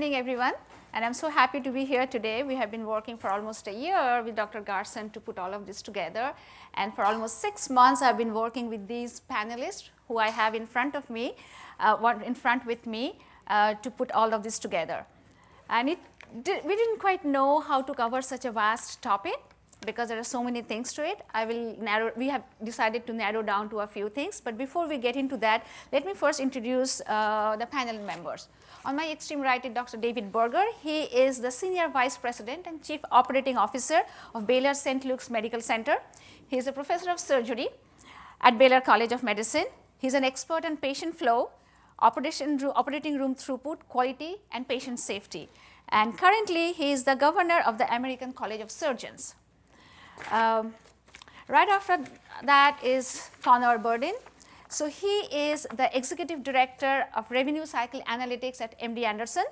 evening, everyone. And I'm so happy to be here today. We have been working for almost a year with Dr. Garson to put all of this together. And for almost 6 months, I've been working with these panelists who I have in front of me, to put all of this together. And we didn't quite know how to cover such a vast topic because there are so many things to it. We have decided to narrow down to a few things. But before we get into that, let me first introduce the panel members. On my extreme right is Dr. David Berger. He is the Senior Vice President and Chief Operating Officer of Baylor St. Luke's Medical Center. He is a professor of surgery at Baylor College of Medicine. He's an expert on patient flow, operating room throughput, quality, and patient safety. And currently, he is the governor of the American College of Surgeons. Right after that is Connor Burdine. So he is the Executive Director of Revenue Cycle Analytics at MD Anderson.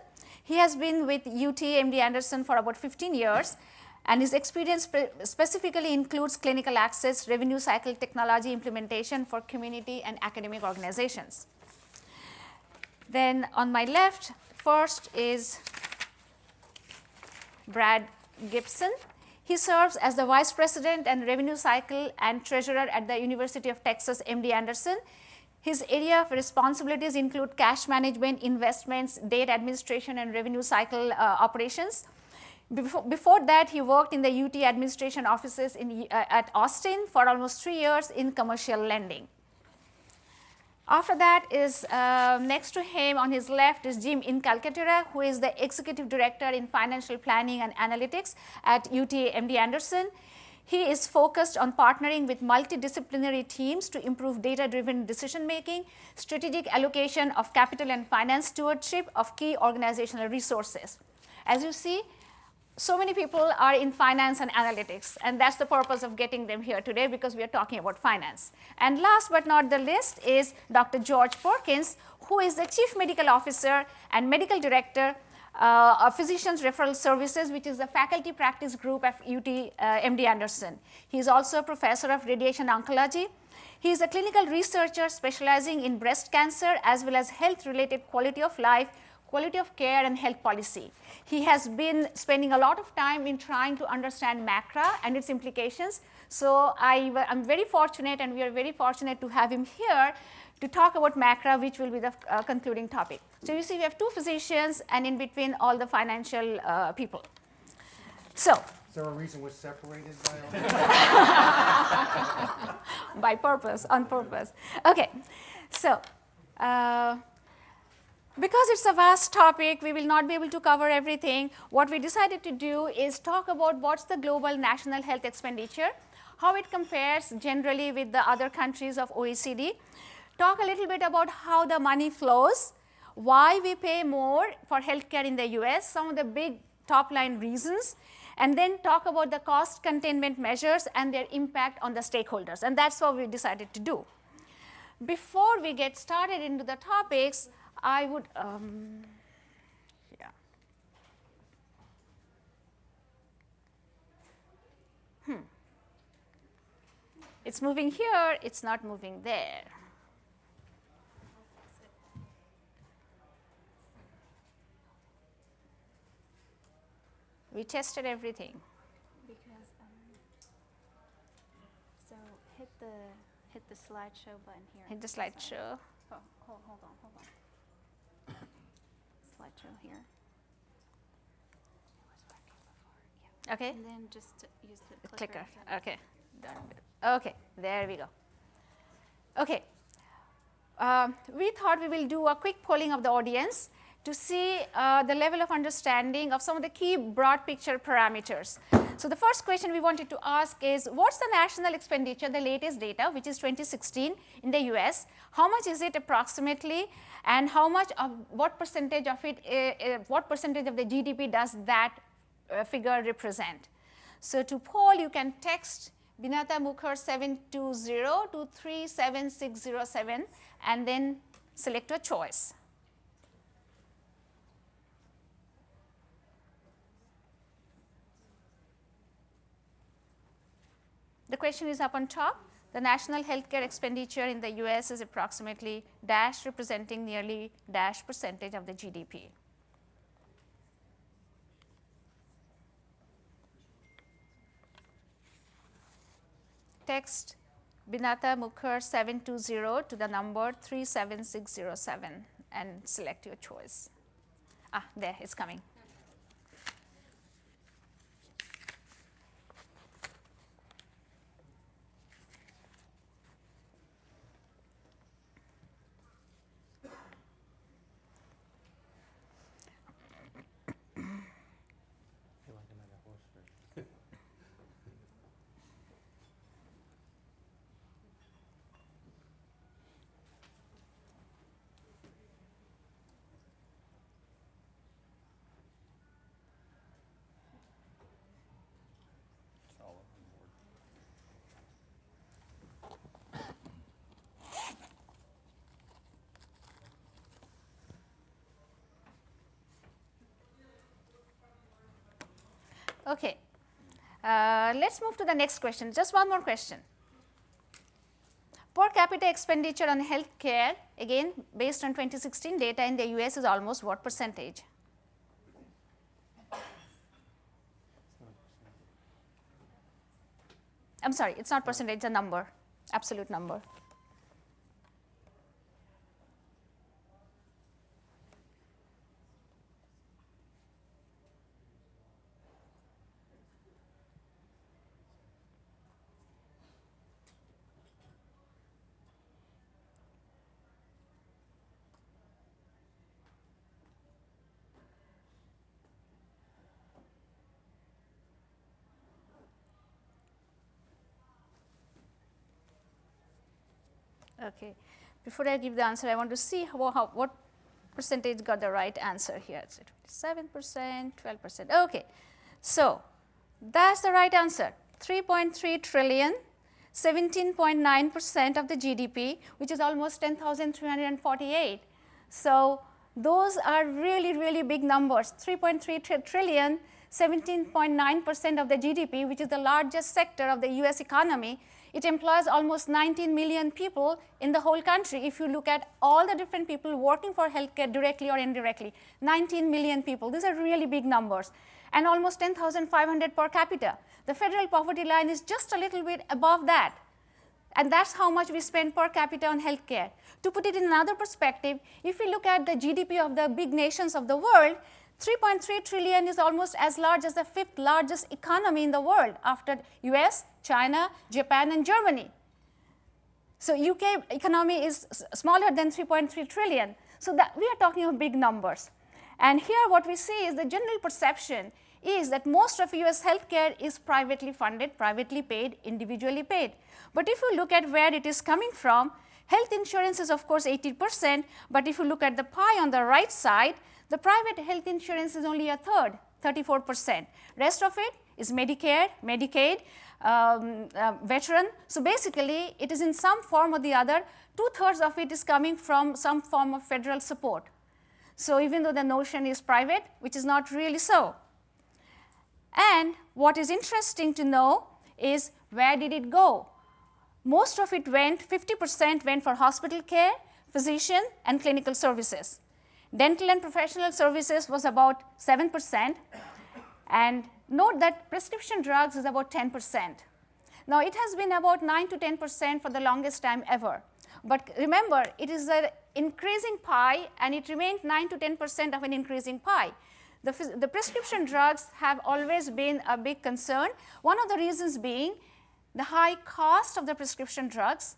He has been with UT MD Anderson for about 15 years, and his experience specifically includes clinical access, revenue cycle technology implementation for community and academic organizations. Then on my left, first is Brad Gibson. He serves as the Vice President and Revenue Cycle and Treasurer at the University of Texas MD Anderson. His area of responsibilities include cash management, investments, debt administration, and revenue cycle operations. Before that, he worked in the UT administration offices at Austin for almost 3 years in commercial lending. After that is next to him on his left is Jim Incalcaterra, who is the Executive Director in Financial Planning and Analytics at UT MD Anderson. He is focused on partnering with multidisciplinary teams to improve data-driven decision-making, strategic allocation of capital and finance stewardship of key organizational resources. As you see, so many people are in finance and analytics, and that's the purpose of getting them here today because we are talking about finance. And last but not the least is Dr. George Perkins, who is the Chief Medical Officer and Medical Director of Physicians Referral Services, which is the faculty practice group at UT MD Anderson. He is also a professor of radiation oncology. He is a clinical researcher specializing in breast cancer as well as health-related quality of life, quality of care, and health policy. He has been spending a lot of time in trying to understand MACRA and its implications. So I'm very fortunate, and we are very fortunate to have him here to talk about MACRA, which will be the concluding topic. So you see we have two physicians and in between all the financial people. So. Is there a reason we're separated by all By purpose, on purpose. Okay, so because it's a vast topic, we will not be able to cover everything. What we decided to do is talk about what's the global national health expenditure, how it compares generally with the other countries of OECD, talk a little bit about how the money flows, why we pay more for healthcare in the US, some of the big top line reasons, and then talk about the cost containment measures and their impact on the stakeholders. And that's what we decided to do. Before we get started into the topics, I would, It's moving here, it's not moving there. We tested everything. Because, so hit the slideshow button here. Hit the slideshow. Oh, hold on. Slideshow here. It was working before. Yeah. Okay. And then just use the Clicker. to- Okay. Done. Okay. There we go. Okay. We thought we will do a quick polling of the audience to see the level of understanding of some of the key broad picture parameters. So the first question we wanted to ask is, what's the national expenditure, the latest data, which is 2016 in the US? How much is it approximately? And what percentage of it, what percentage of the GDP does that figure represent? So to poll, you can text Binata Mukherjee 720 to 37607 and then select a choice. The question is up on top. The national healthcare expenditure in the US is approximately dash representing nearly dash percentage of the GDP. text Binata Mukherjee 720 to the number 37607 and select your choice. Ah, there, it's coming. I feel like I'm at a horse race. It's all over the board. Okay, let's move to the next question. Just one more question. Per capita expenditure on health care, again based on 2016 data in the US, is almost what percentage? I'm sorry, it's not percentage, it's a number, absolute number. Okay, before I give the answer, I want to see what percentage got the right answer here. It's 27%, 12%. Okay, so that's the right answer. 3.3 trillion, 17.9% of the GDP, which is almost 10,348. So those are really, really big numbers. 3.3 trillion, 17.9% of the GDP, which is the largest sector of the US economy. It employs almost 19 million people in the whole country. If you look at all the different people working for healthcare directly or indirectly, 19 million people. These are really big numbers. And almost 10,500 per capita. The federal poverty line is just a little bit above that. And that's how much we spend per capita on healthcare. To put it in another perspective, if we look at the GDP of the big nations of the world, 3.3 trillion is almost as large as the 5th largest economy in the world after US, China, Japan, and Germany. So UK economy is smaller than 3.3 trillion. So that we are talking of big numbers. And here what we see is the general perception is that most of US healthcare is privately funded, privately paid, individually paid. But if you look at where it is coming from, health insurance is of course 80%, but if you look at the pie on the right side, the private health insurance is only a third, 34%. Rest of it is Medicare, Medicaid, veteran. So basically, it is in some form or the other, 2/3 of it is coming from some form of federal support. So even though the notion is private, which is not really so. And what is interesting to know is where did it go? Most of it went, 50% went for hospital care, physician, and clinical services. Dental and professional services was about 7%, and note that prescription drugs is about 10%. Now, it has been about 9 to 10% for the longest time ever. But remember, it is an increasing pie, and it remained 9 to 10% of an increasing pie. The prescription drugs have always been a big concern, one of the reasons being the high cost of the prescription drugs.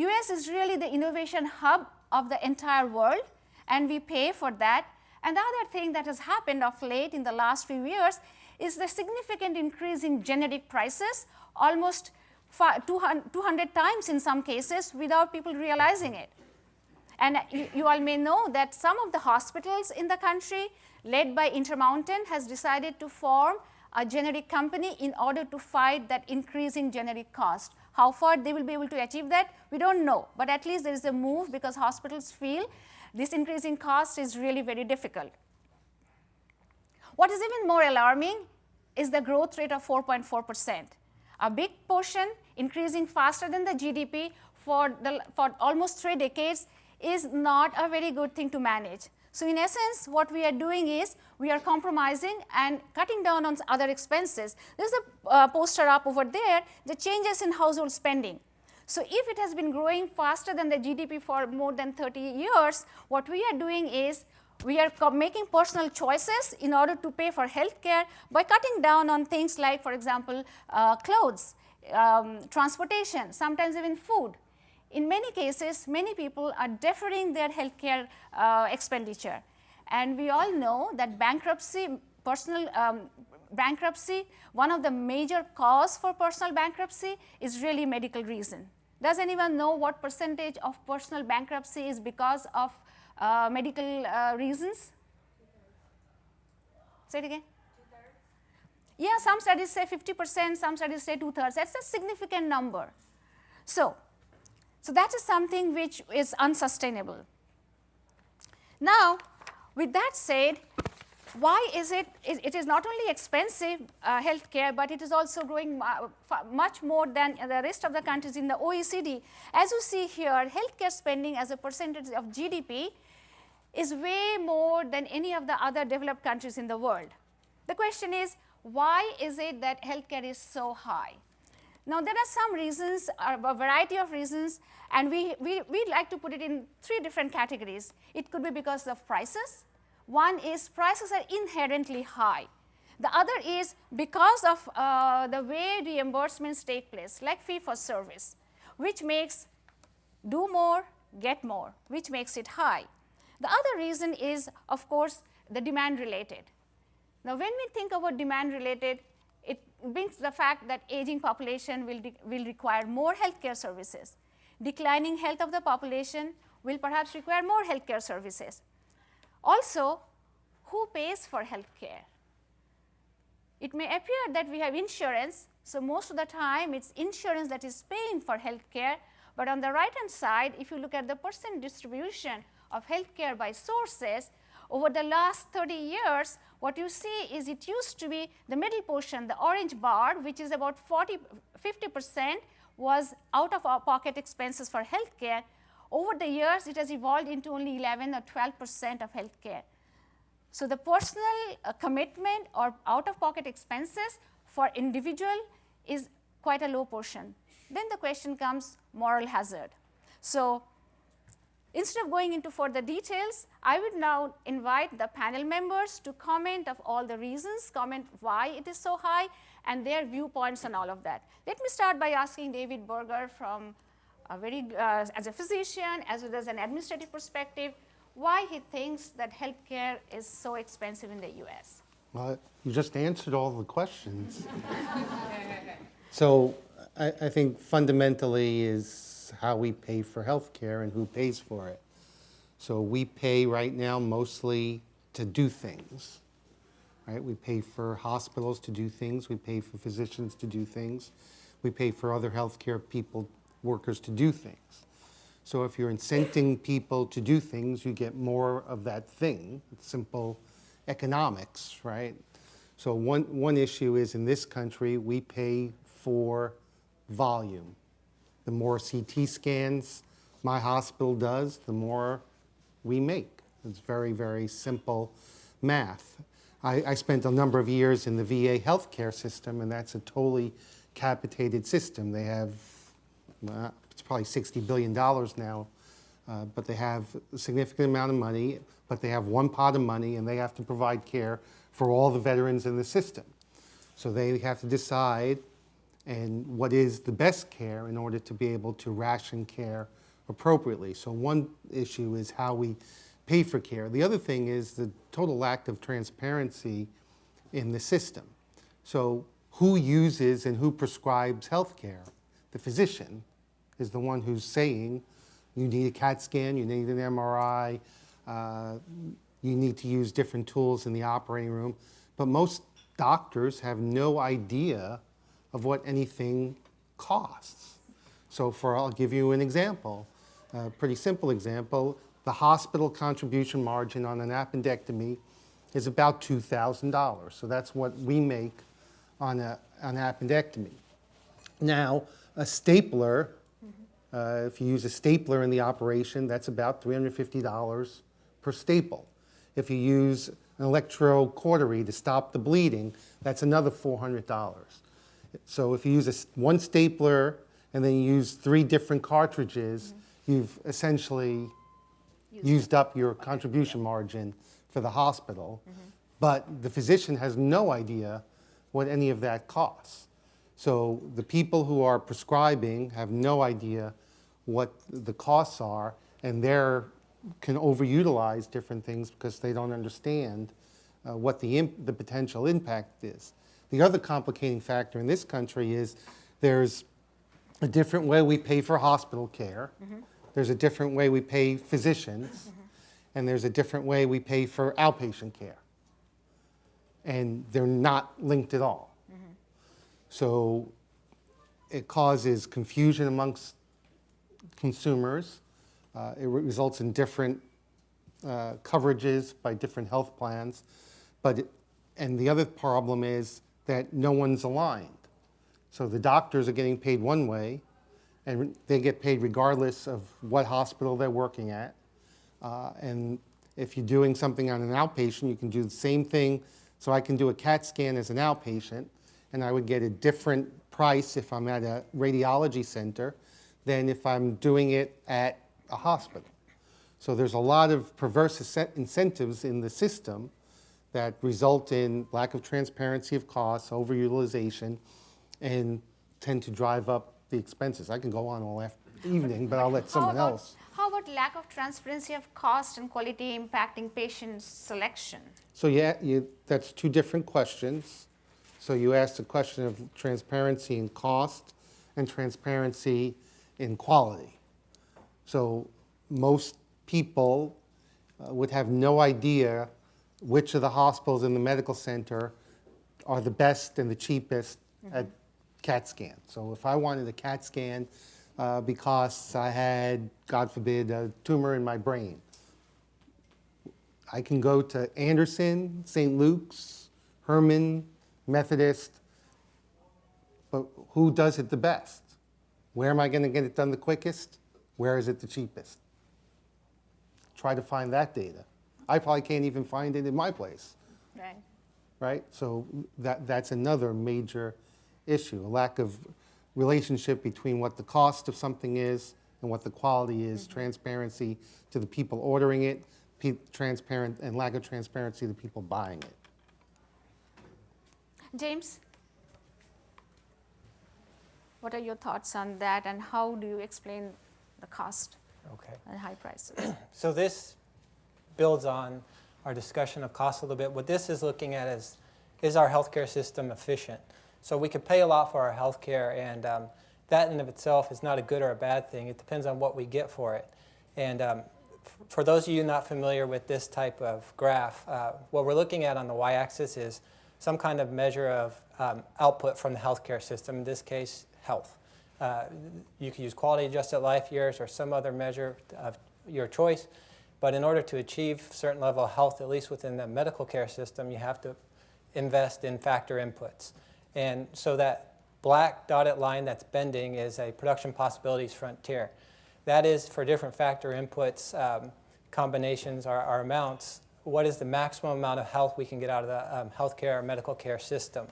US is really the innovation hub of the entire world, and we pay for that. And the other thing that has happened of late in the last few years is the significant increase in generic prices, almost 200 times in some cases without people realizing it. And you all may know that some of the hospitals in the country, led by Intermountain, has decided to form a generic company in order to fight that increasing generic cost. How far they will be able to achieve that, we don't know. But at least there is a move because hospitals feel this increasing cost is really very difficult. What is even more alarming is the growth rate of 4.4%. A big portion increasing faster than the GDP for almost 3 decades is not a very good thing to manage. So in essence, what we are doing is we are compromising and cutting down on other expenses. There's a poster up over there, the changes in household spending. So if it has been growing faster than the GDP for more than 30 years, what we are doing is we are making personal choices in order to pay for healthcare by cutting down on things like, for example, clothes, transportation, sometimes even food. In many cases, many people are deferring their healthcare expenditure. And we all know that bankruptcy, one of the major cause for personal bankruptcy is really medical reason. Does anyone know what percentage of personal bankruptcy is because of medical reasons? Say it again. 2/3? Yeah, some studies say 50%, some studies say 2/3. That's a significant number. So that is something which is unsustainable. Now, with that said, why is it is not only expensive healthcare, but it is also growing much more than the rest of the countries in the OECD. As you see here, healthcare spending as a percentage of GDP is way more than any of the other developed countries in the world. The question is, why is it that healthcare is so high? Now, there are some reasons, a variety of reasons, and we'd like to put it in 3 different categories. It could be because of prices. One is prices are inherently high. The other is because of the way reimbursements take place, like fee for service, which makes do more, get more, which makes it high. The other reason is, of course, the demand related. Now, when we think about demand related, it brings the fact that aging population will require more healthcare services. Declining health of the population will perhaps require more healthcare services. Also, who pays for healthcare? It may appear that we have insurance, so most of the time it's insurance that is paying for healthcare, but on the right-hand side, if you look at the percent distribution of healthcare by sources, over the last 30 years, what you see is it used to be the middle portion, the orange bar, which is about 50% was out of our pocket expenses for healthcare. Over the years, it has evolved into only 11 or 12% of healthcare. So the personal commitment or out-of-pocket expenses for individual is quite a low portion. Then the question comes moral hazard. So instead of going into further details, I would now invite the panel members to comment of all the reasons, comment why it is so high, and their viewpoints on all of that. Let me start by asking David Berger from as a physician, as well as an administrative perspective, why he thinks that healthcare is so expensive in the US. Well, you just answered all the questions. So I think fundamentally is how we pay for healthcare and who pays for it. So we pay right now mostly to do things, right? We pay for hospitals to do things. We pay for physicians to do things. We pay for other healthcare workers to do things. So if you're incenting people to do things, you get more of that thing. It's simple economics, right? So one issue is in this country, we pay for volume. The more CT scans my hospital does, the more we make. It's very, very simple math. I spent a number of years in the VA healthcare system, and that's a totally capitated system. They have, it's probably $60 billion now, but they have a significant amount of money, but they have one pot of money, and they have to provide care for all the veterans in the system. So they have to decide and what is the best care in order to be able to ration care appropriately. So one issue is how we pay for care. The other thing is the total lack of transparency in the system. So who uses and who prescribes health care? The physician is the one who's saying, you need a CAT scan, you need an MRI, you need to use different tools in the operating room. But most doctors have no idea of what anything costs. So I'll give you an example, a pretty simple example. The hospital contribution margin on an appendectomy is about $2,000. So that's what we make on an appendectomy. Now, a stapler, if you use a stapler in the operation, that's about $350 per staple. If you use an electrocautery to stop the bleeding, that's another $400. So if you use one stapler and then you use 3 different cartridges, you've essentially used up your contribution margin for the hospital. But the physician has no idea what any of that costs. So the people who are prescribing have no idea what the costs are, and they can overutilize different things because they don't understand what the potential impact is. The other complicating factor in this country is there's a different way we pay for hospital care, there's a different way we pay physicians, and there's a different way we pay for outpatient care. And they're not linked at all. So it causes confusion amongst consumers. It results in different coverages by different health plans. And the other problem is that no one's aligned. So the doctors are getting paid one way, and they get paid regardless of what hospital they're working at. And if you're doing something on an outpatient, you can do the same thing. So I can do a CAT scan as an outpatient, and I would get a different price if I'm at a radiology center than if I'm doing it at a hospital. So there's a lot of perverse incentives in the system that result in lack of transparency of costs, overutilization, and tend to drive up the expenses. I can go on all evening, but I'll let someone else. How about lack of transparency of cost and quality impacting patient selection? So yeah, that's 2 different questions. So you asked a question of transparency in cost and transparency in quality. So most people would have no idea which of the hospitals in the medical center are the best and the cheapest at CAT scan. So if I wanted a CAT scan because I had, God forbid, a tumor in my brain, I can go to Anderson, St. Luke's, Herman, Methodist, but who does it the best? Where am I going to get it done the quickest? Where is it the cheapest? Try to find that data. I probably can't even find it in my place. Right. Right? So that's another major issue, a lack of relationship between what the cost of something is and what the quality is, transparency to the people ordering it, transparent and lack of transparency to the people buying it. James, what are your thoughts on that, and how do you explain the cost Okay. and high prices? So this builds on our discussion of cost a little bit. What this is looking at is our healthcare system efficient? So we could pay a lot for our healthcare, and that in of itself is not a good or a bad thing. It depends on what we get for it. And for those of you not familiar with this type of graph, what we're looking at on the y-axis is some kind of measure of output from the healthcare system, in this case, health. You could use quality adjusted life years or some other measure of your choice, but in order to achieve a certain level of health, at least within the medical care system, you have to invest in factor inputs. And so that black dotted line that's bending is a production possibilities frontier. That is for different factor inputs, combinations, our amounts, what is the maximum amount of health we can get out of the healthcare or medical care system.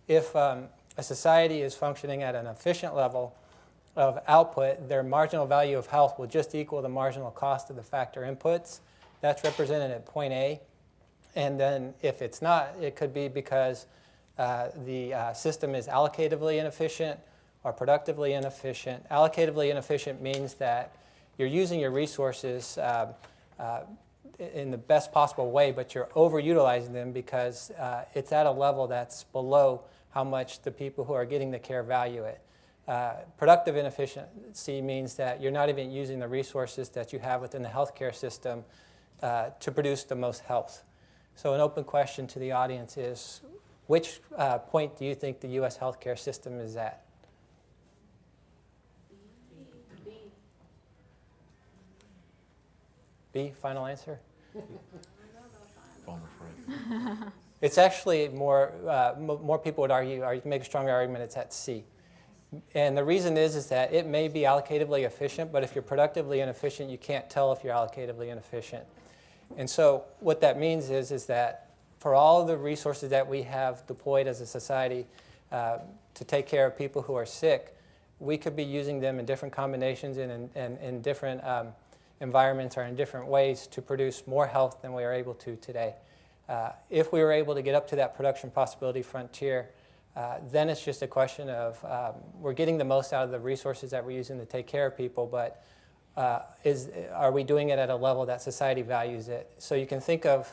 If a society is functioning at an efficient level of output, their marginal value of health will just equal the marginal cost of the factor inputs. That's represented at point A. And then if it's not, it could be because the system is allocatively inefficient or productively inefficient. Allocatively inefficient means that you're using your resources in the best possible way, but you're overutilizing them because it's at a level that's below how much the people who are getting the care value it. Productive inefficiency means that you're not even using the resources that you have within the healthcare system to produce the most health. So an open question to the audience is, which point do you think the U.S. healthcare system is at? B, final answer? It's actually more people would argue, or you can make a stronger argument, it's at C. And the reason is that it may be allocatively efficient, but if you're productively inefficient, you can't tell if you're allocatively inefficient. And so what that means is that for all the resources that we have deployed as a society to take care of people who are sick, we could be using them in different combinations and in different environments or in different ways to produce more health than we are able to today. If we were able to get up to that production possibility frontier, then it's just a question of we're getting the most out of the resources that we're using to take care of people, but are we doing it at a level that society values it? So you can think of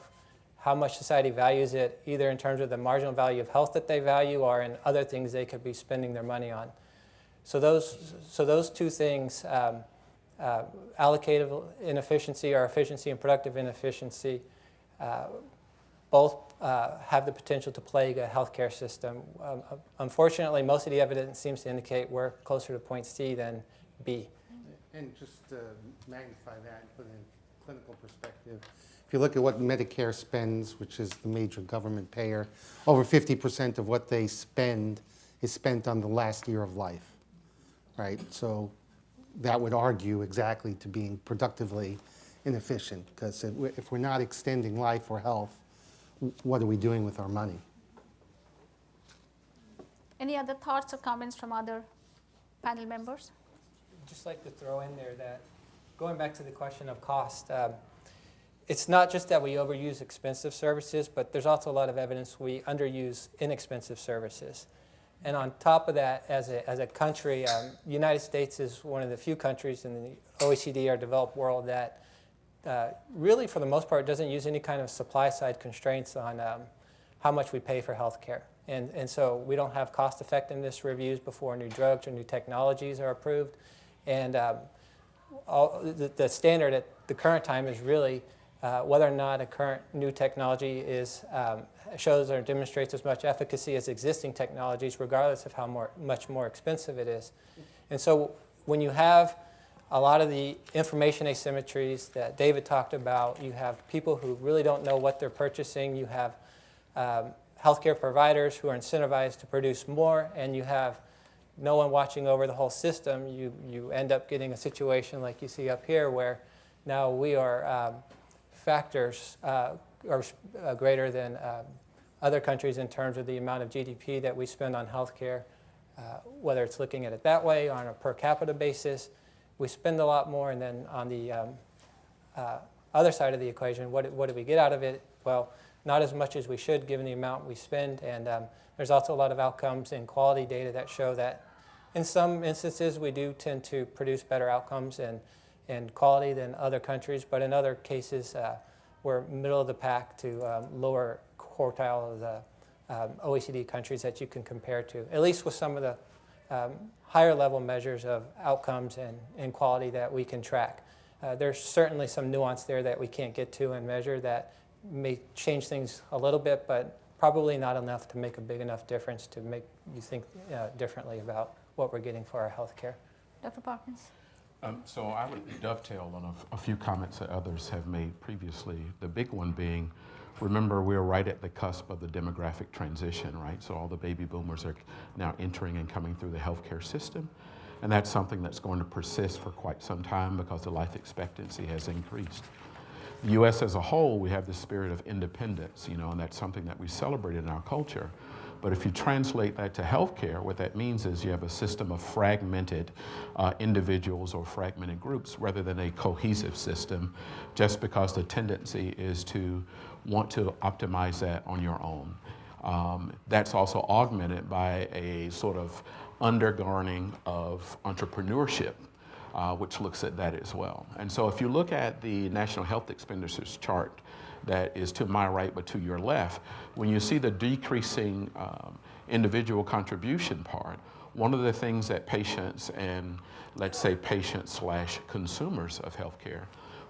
how much society values it either in terms of the marginal value of health that they value or in other things they could be spending their money on. So those two things, allocative inefficiency or efficiency and productive inefficiency, both have the potential to plague a healthcare system. Unfortunately, most of the evidence seems to indicate we're closer to point C than B. And just to magnify that and put it in clinical perspective, if you look at what Medicare spends, which is the major government payer, over 50% of what they spend is spent on the last year of life, right? So that would argue exactly to being productively inefficient, because if we're not extending life or health, what are we doing with our money? Any other thoughts or comments from other panel members? I'd just like to throw in there that going back to the question of cost, it's not just that we overuse expensive services, but there's also a lot of evidence we underuse inexpensive services. And on top of that, as a country, the United States is one of the few countries in the OECD or developed world that really, for the most part, doesn't use any kind of supply-side constraints on how much we pay for healthcare. And so we don't have cost-effectiveness reviews before new drugs or new technologies are approved. And the standard at the current time is really whether or not a current new technology shows or demonstrates as much efficacy as existing technologies, regardless of how much more expensive it is. And so when you have a lot of the information asymmetries that David talked about, you have people who really don't know what they're purchasing, you have healthcare providers who are incentivized to produce more, and you have no one watching over the whole system, you end up getting a situation like you see up here where now we are factors are greater than other countries in terms of the amount of GDP that we spend on healthcare, whether it's looking at it that way or on a per capita basis. We spend a lot more, and then on the other side of the equation, what do we get out of it? Well, not as much as we should given the amount we spend, and there's also a lot of outcomes and quality data that show that in some instances we do tend to produce better outcomes and quality than other countries, but in other cases we're middle of the pack to lower quartile of the OECD countries that you can compare to, at least with some of the higher level measures of outcomes and quality that we can track. There's certainly some nuance there that we can't get to and measure that may change things a little bit, but probably not enough to make a big enough difference to make you think differently about what we're getting for our health care. Dr. Perkins? So I would dovetail on a few comments that others have made previously. The big one being, remember, we're right at the cusp of the demographic transition, right? So all the baby boomers are now entering and coming through the healthcare system. And that's something that's going to persist for quite some time because the life expectancy has increased. The U.S. as a whole, we have the spirit of independence, and that's something that we celebrate in our culture. But if you translate that to healthcare, what that means is you have a system of fragmented individuals or fragmented groups rather than a cohesive system, just because the tendency is to want to optimize that on your own. That's also augmented by a sort of undergardening of entrepreneurship, which looks at that as well. And so if you look at the National Health Expenditures chart that is to my right but to your left, when you see the decreasing individual contribution part, one of the things that patients and, let's say, patients/consumers of healthcare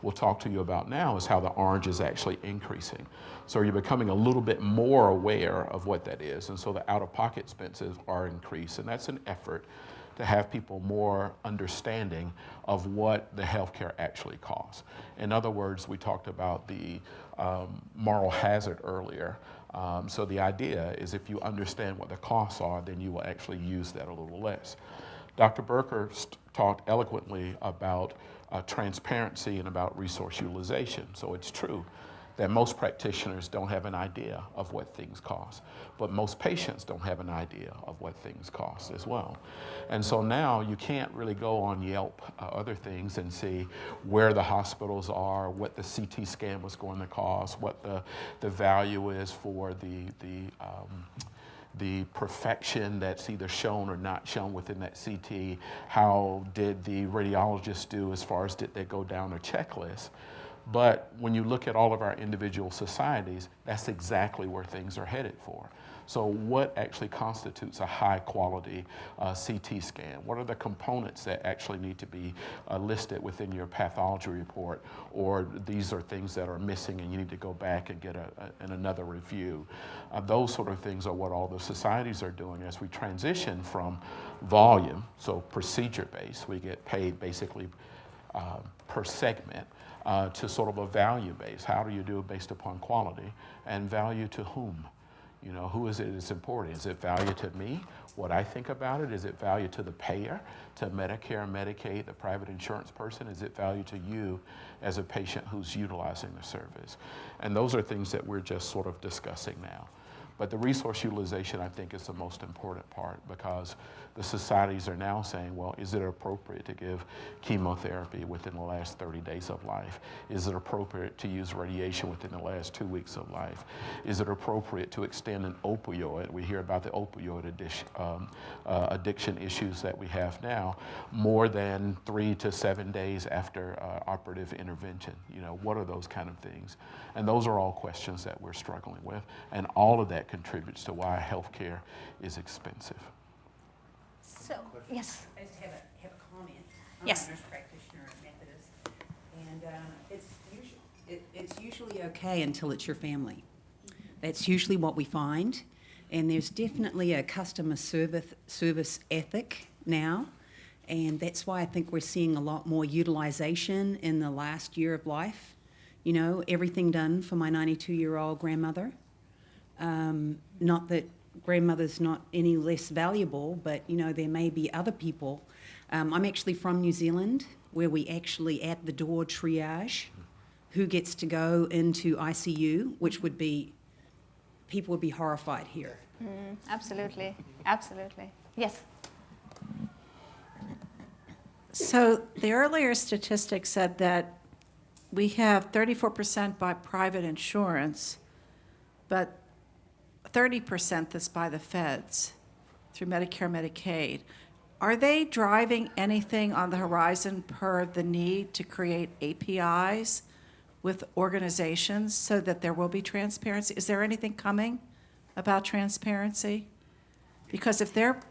will talk to you about now is how the orange is actually increasing. So you're becoming a little bit more aware of what that is, and so the out-of-pocket expenses are increased, and that's an effort to have people more understanding of what the healthcare actually costs. In other words, we talked about the moral hazard earlier. So the idea is if you understand what the costs are, then you will actually use that a little less. Dr. Berger talked eloquently about transparency and about resource utilization. So it's true that most practitioners don't have an idea of what things cost, but most patients don't have an idea of what things cost as well. And so now you can't really go on Yelp, other things, and see where the hospitals are, what the CT scan was going to cost, what the value is for the perfection that's either shown or not shown within that CT. How did the radiologist do as far as did they go down a checklist? But when you look at all of our individual societies, that's exactly where things are headed for. So what actually constitutes a high quality CT scan? What are the components that actually need to be listed within your pathology report? Or these are things that are missing and you need to go back and get another review. Those sort of things are what all the societies are doing as we transition from volume, so procedure based, we get paid basically per segment, to sort of a value base. How do you do it based upon quality, and value to whom? You know, who is it that's important? Is it value to me, what I think about it? Is it value to the payer, to Medicare, Medicaid, the private insurance person? Is it value to you as a patient who's utilizing the service? And those are things that we're just sort of discussing now. But the resource utilization, I think, is the most important part, because the societies are now saying, well, is it appropriate to give chemotherapy within the last 30 days of life? Is it appropriate to use radiation within the last 2 weeks of life? Is it appropriate to extend an opioid? We hear about the opioid addiction issues that we have now, more than 3 to 7 days after operative intervention. You know, what are those kind of things? And those are all questions that we're struggling with, and all of that contributes to why healthcare is expensive. So, yes. I just have a comment. Yes. I'm a nurse practitioner at Methodist, and it's usually okay until it's your family. That's usually what we find, and there's definitely a customer service ethic now, and that's why I think we're seeing a lot more utilization in the last year of life. You know, everything done for my 92-year-old grandmother. Not that grandmother's not any less valuable, but you know, there may be other people. I'm actually from New Zealand, where we actually at the door triage who gets to go into ICU, which would be, people would be horrified here. Absolutely, absolutely. Yes. So the earlier statistic said that we have 34% by private insurance, but 30% that's by the feds through Medicare, Medicaid. Are they driving anything on the horizon per the need to create APIs with organizations so that there will be transparency? Is there anything coming about transparency? Because if they're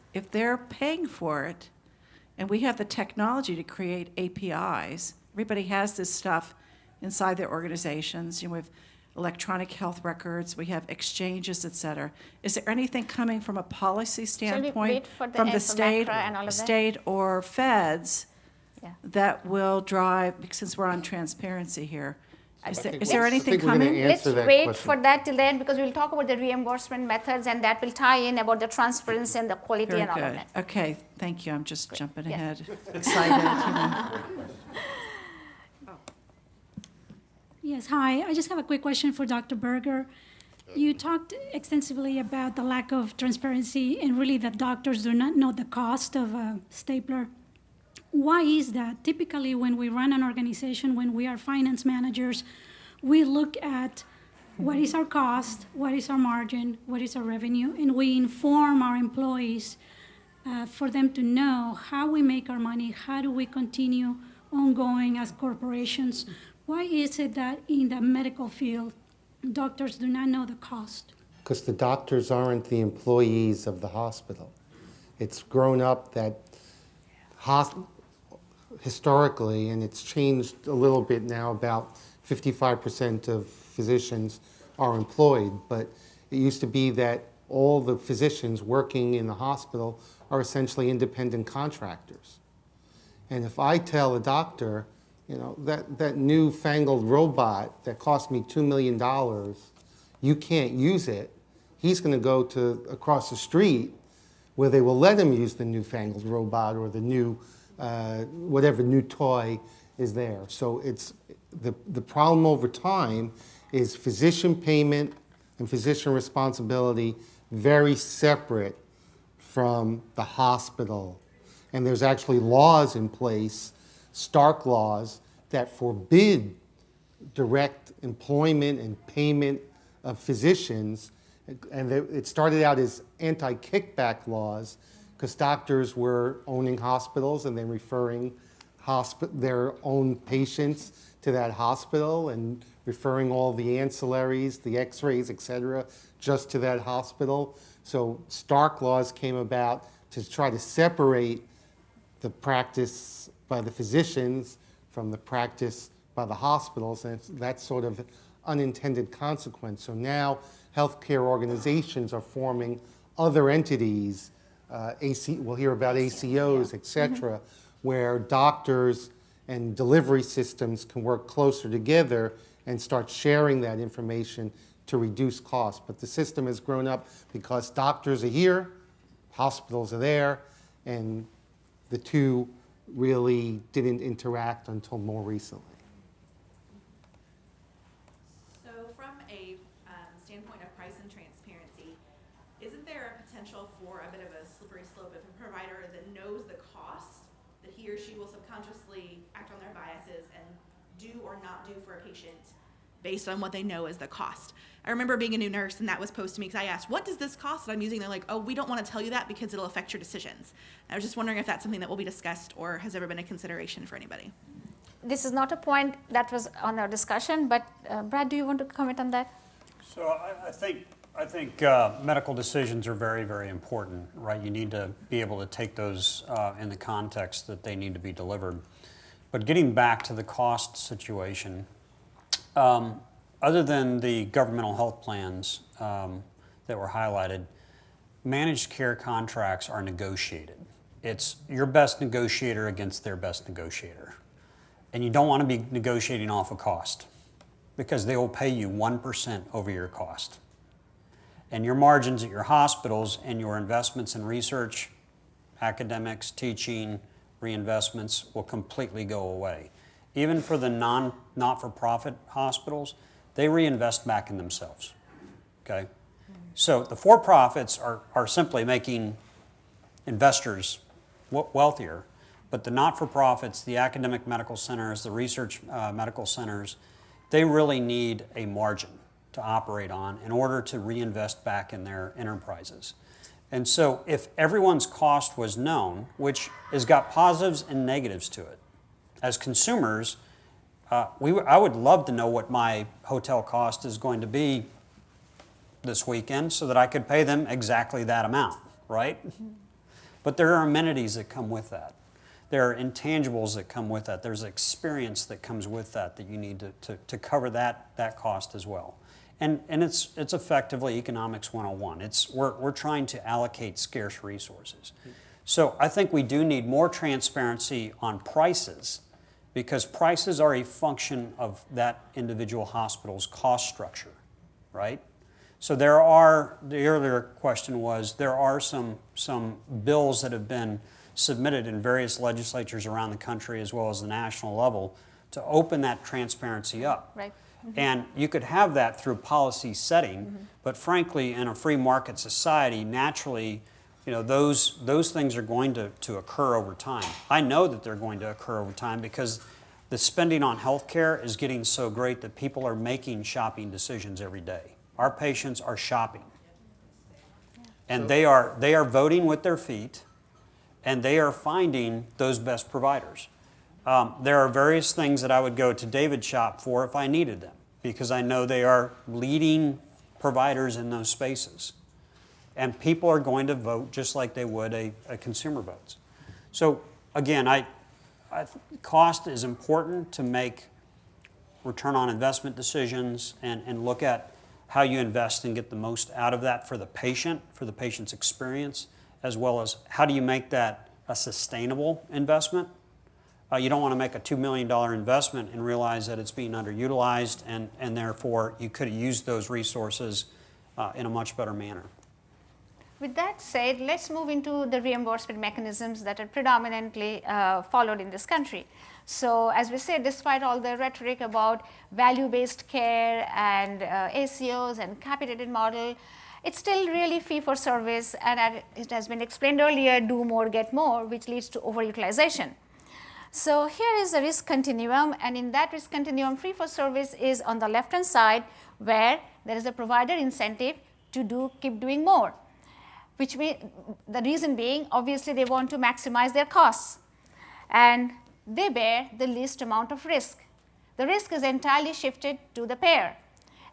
paying for it, and we have the technology to create APIs, everybody has this stuff inside their organizations. You know, we have electronic health records, we have exchanges, et cetera. Is there anything coming from a policy standpoint wait for the from end the for Macra and all of that? state or feds Yeah. that will drive, since we're on transparency here, is there I anything think we're gonna coming? answer Let's that wait question. for that till then, because we'll talk about the reimbursement methods, and that will tie in about the transparency and the quality Very and all of good. that. Okay, thank you. I'm just jumping Yes. ahead, excited, you know. Yes, hi. I just have a quick question for Dr. Berger. You talked extensively about the lack of transparency and really that doctors do not know the cost of a stapler. Why is that? Typically, when we run an organization, when we are finance managers, we look at what is our cost, what is our margin, what is our revenue, and we inform our employees for them to know how we make our money, how do we continue ongoing as corporations. Why is it that in the medical field, doctors do not know the cost? Because the doctors aren't the employees of the hospital. It's grown up that historically, and it's changed a little bit now, about 55% of physicians are employed, but it used to be that all the physicians working in the hospital are essentially independent contractors. And if I tell a doctor, you know, that newfangled robot that cost me $2 million, you can't use it, he's going to go to across the street where they will let him use the newfangled robot or the new, whatever new toy, is there. So it's, the problem over time is physician payment and physician responsibility very separate from the hospital. And there's actually laws in place, stark laws, that forbid direct employment and payment of physicians. And it started out as anti-kickback laws because doctors were owning hospitals and then referring their own patients to that hospital and referring all the ancillaries, the x-rays, et cetera, just to that hospital. So stark laws came about to try to separate the practice by the physicians from the practice by the hospitals, and that's sort of unintended consequence. So now healthcare organizations are forming other entities, we'll hear about ACOs, et cetera, where doctors and delivery systems can work closer together and start sharing that information to reduce costs. But the system has grown up because doctors are here, hospitals are there, and the two really didn't interact until more recently. So from a standpoint of price and transparency, isn't there a potential for a bit of a slippery slope if a provider that knows the cost, that he or she will subconsciously act on their biases and do or not do for a patient based on what they know is the cost? I remember being a new nurse and that was posed to me because I asked, what does this cost that I'm using? They're like, oh, we don't want to tell you that because it'll affect your decisions. I was just wondering if that's something that will be discussed or has ever been a consideration for anybody. This is not a point that was on our discussion, but Brad, do you want to comment on that? So I think medical decisions are very, very important, right? You need to be able to take those in the context that they need to be delivered. But getting back to the cost situation, other than the governmental health plans that were highlighted, managed care contracts are negotiated. It's your best negotiator against their best negotiator. And you don't want to be negotiating off a cost because they will pay you 1% over your cost. And your margins at your hospitals and your investments in research, academics, teaching, reinvestments will completely go away. Even for the not-for-profit hospitals, they reinvest back in themselves, okay? So the for-profits are simply making investors wealthier, but the not-for-profits, the academic medical centers, the research medical centers, they really need a margin to operate on in order to reinvest back in their enterprises. And so if everyone's cost was known, which has got positives and negatives to it, as consumers, I would love to know what my hotel cost is going to be this weekend so that I could pay them exactly that amount, right? But there are amenities that come with that. There are intangibles that come with that. There's experience that comes with that you need to cover that cost as well. And it's effectively economics 101. We're trying to allocate scarce resources. So I think we do need more transparency on prices because prices are a function of that individual hospital's cost structure, right? So the earlier question was, there are some bills that have been submitted in various legislatures around the country as well as the national level to open that transparency up. Right. And you could have that through policy setting, but frankly, in a free market society, naturally, those things are going to occur over time. I know that they're going to occur over time because the spending on healthcare is getting so great that people are making shopping decisions every day. Our patients are shopping. And they are voting with their feet, and they are finding those best providers. There are various things that I would go to David's shop for if I needed them, because I know they are leading providers in those spaces. And people are going to vote just like they would a consumer votes. So again, cost is important to make return on investment decisions and look at how you invest and get the most out of that for the patient's experience, as well as how do you make that a sustainable investment. You don't want to make a $2 million investment and realize that it's being underutilized and therefore you could have used those resources in a much better manner. With that said, let's move into the reimbursement mechanisms that are predominantly followed in this country. So as we said, despite all the rhetoric about value-based care and ACOs and capitated model, it's still really fee-for-service, and as it has been explained earlier, do more, get more, which leads to overutilization. So here is the risk continuum, and in that risk continuum, fee-for-service is on the left-hand side, where there is a provider incentive to keep doing more, which the reason being, obviously, they want to maximize their costs, and they bear the least amount of risk. The risk is entirely shifted to the payer.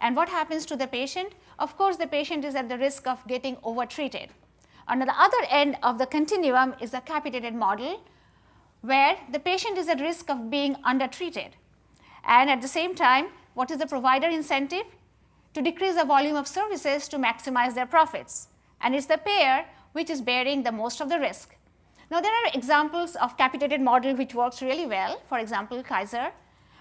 And what happens to the patient? Of course, the patient is at the risk of getting overtreated. On the other end of the continuum is the capitated model, where the patient is at risk of being undertreated. And at the same time, what is the provider incentive? To decrease the volume of services to maximize their profits. And it's the payer which is bearing the most of the risk. Now, there are examples of capitated model which works really well. For example, Kaiser.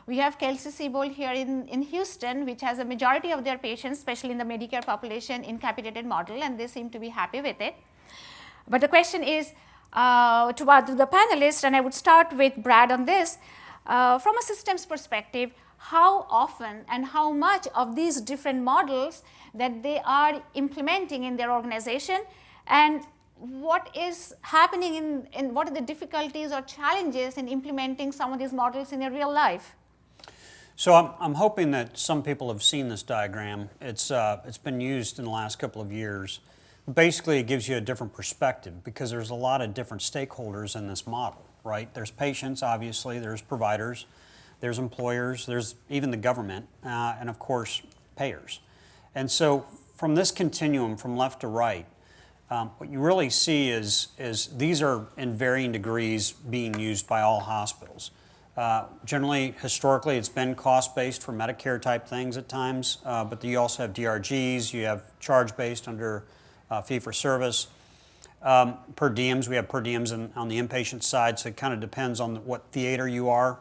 We have Kelsey-Seybold here in Houston, which has a majority of their patients, especially in the Medicare population, in capitated model, and they seem to be happy with it. But the question is, to the panelists, and I would start with Brad on this, from a systems perspective, how often and how much of these different models that they are implementing in their organization, and what is happening in what are the difficulties or challenges in implementing some of these models in your real life? So I'm hoping that some people have seen this diagram. It's been used in the last couple of years. Basically, it gives you a different perspective because there's a lot of different stakeholders in this model, right? There's patients, obviously, there's providers, there's employers, there's even the government, and of course, payers. And so from this continuum from left to right, what you really see is these are in varying degrees being used by all hospitals. Generally, historically, it's been cost-based for Medicare type things at times, but you also have DRGs, you have charge-based under fee-for-service. Per diems, we have per diems on the inpatient side, so it kind of depends on what theater you are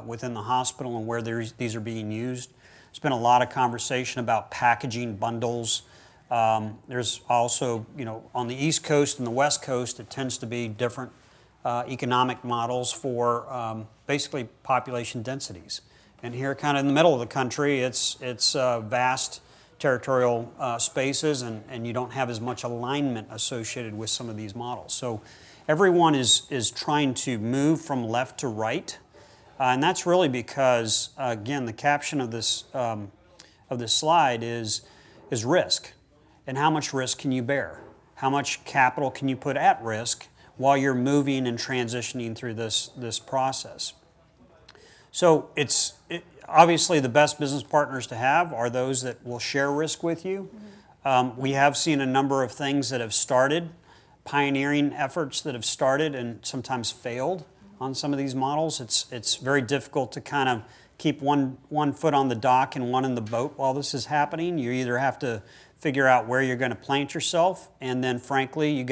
within the hospital and where these are being used. There's been a lot of conversation about packaging bundles. There's also, on the East Coast and the West Coast, it tends to be different economic models for basically population densities. And here, kind of in the middle of the country, it's vast territorial spaces, and you don't have as much alignment associated with some of these models. So everyone is trying to move from left to right, and that's really because, again, the caption of this slide is risk. And how much risk can you bear? How much capital can you put at risk while you're moving and transitioning through this process? So obviously the best business partners to have are those that will share risk with you. Mm-hmm. We have seen a number of things that have started, pioneering efforts that have started and sometimes failed on some of these models. It's very difficult to kind of keep one foot on the dock and one in the boat while this is happening. You either have to figure out where you're going to plant yourself, and then frankly, you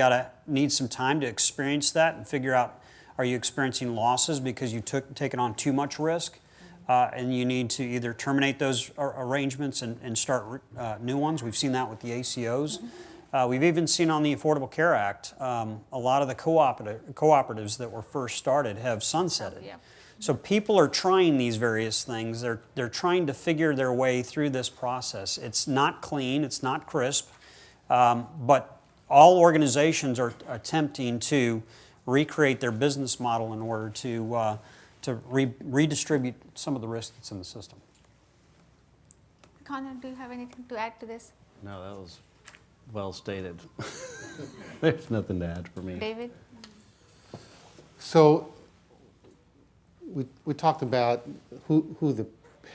need some time to experience that and figure out, are you experiencing losses because you've taken on too much risk, and you need to either terminate those arrangements and start new ones. We've seen that with the ACOs. We've even seen on the Affordable Care Act, a lot of the cooperatives that were first started have sunsetted. Yeah. So people are trying these various things. They're trying to figure their way through this process. It's not clean, it's not crisp, but all organizations are attempting to recreate their business model in order to redistribute some of the risk that's in the system. Connor, do you have anything to add to this? No, that was well stated. There's nothing to add for me. David? So we talked about who the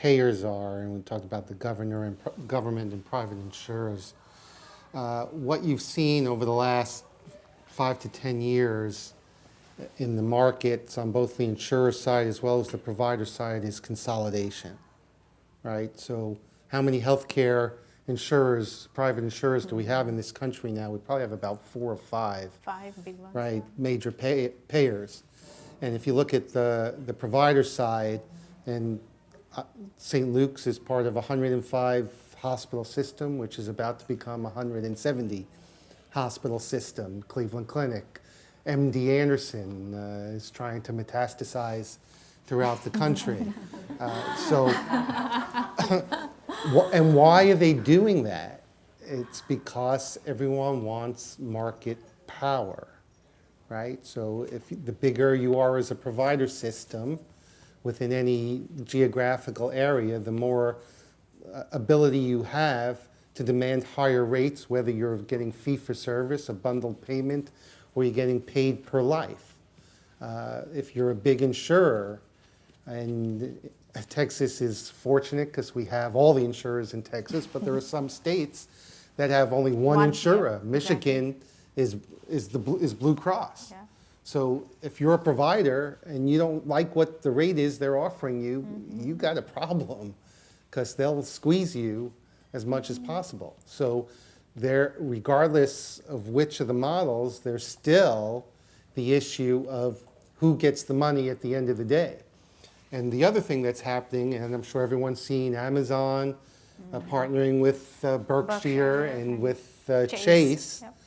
payers are, and we talked about the government and private insurers. What you've seen over the last 5 to 10 years in the markets on both the insurer side as well as the provider side is consolidation, right? So how many healthcare insurers, private insurers do we have in this country now? We probably have about 4 or 5. 5 big ones. Right, major payers. And if you look at the provider side, and St. Luke's is part of a 105 hospital system, which is about to become 170 hospital system, Cleveland Clinic. MD Anderson is trying to metastasize throughout the country. And why are they doing that? It's because everyone wants market power, right? So if the bigger you are as a provider system within any geographical area, the more ability you have to demand higher rates, whether you're getting fee for service, a bundled payment, or you're getting paid per life. If you're a big insurer, and Texas is fortunate because we have all the insurers in Texas, but there are some states that have only one insurer. Yeah, Michigan is Blue Cross. Yeah. So if you're a provider and you don't like what the rate is they're offering you, you got a problem because they'll squeeze you as much as possible. So regardless of which of the models, there's still the issue of who gets the money at the end of the day. And the other thing that's happening, and I'm sure everyone's seen Amazon partnering with Berkshire and with Chase, Yep.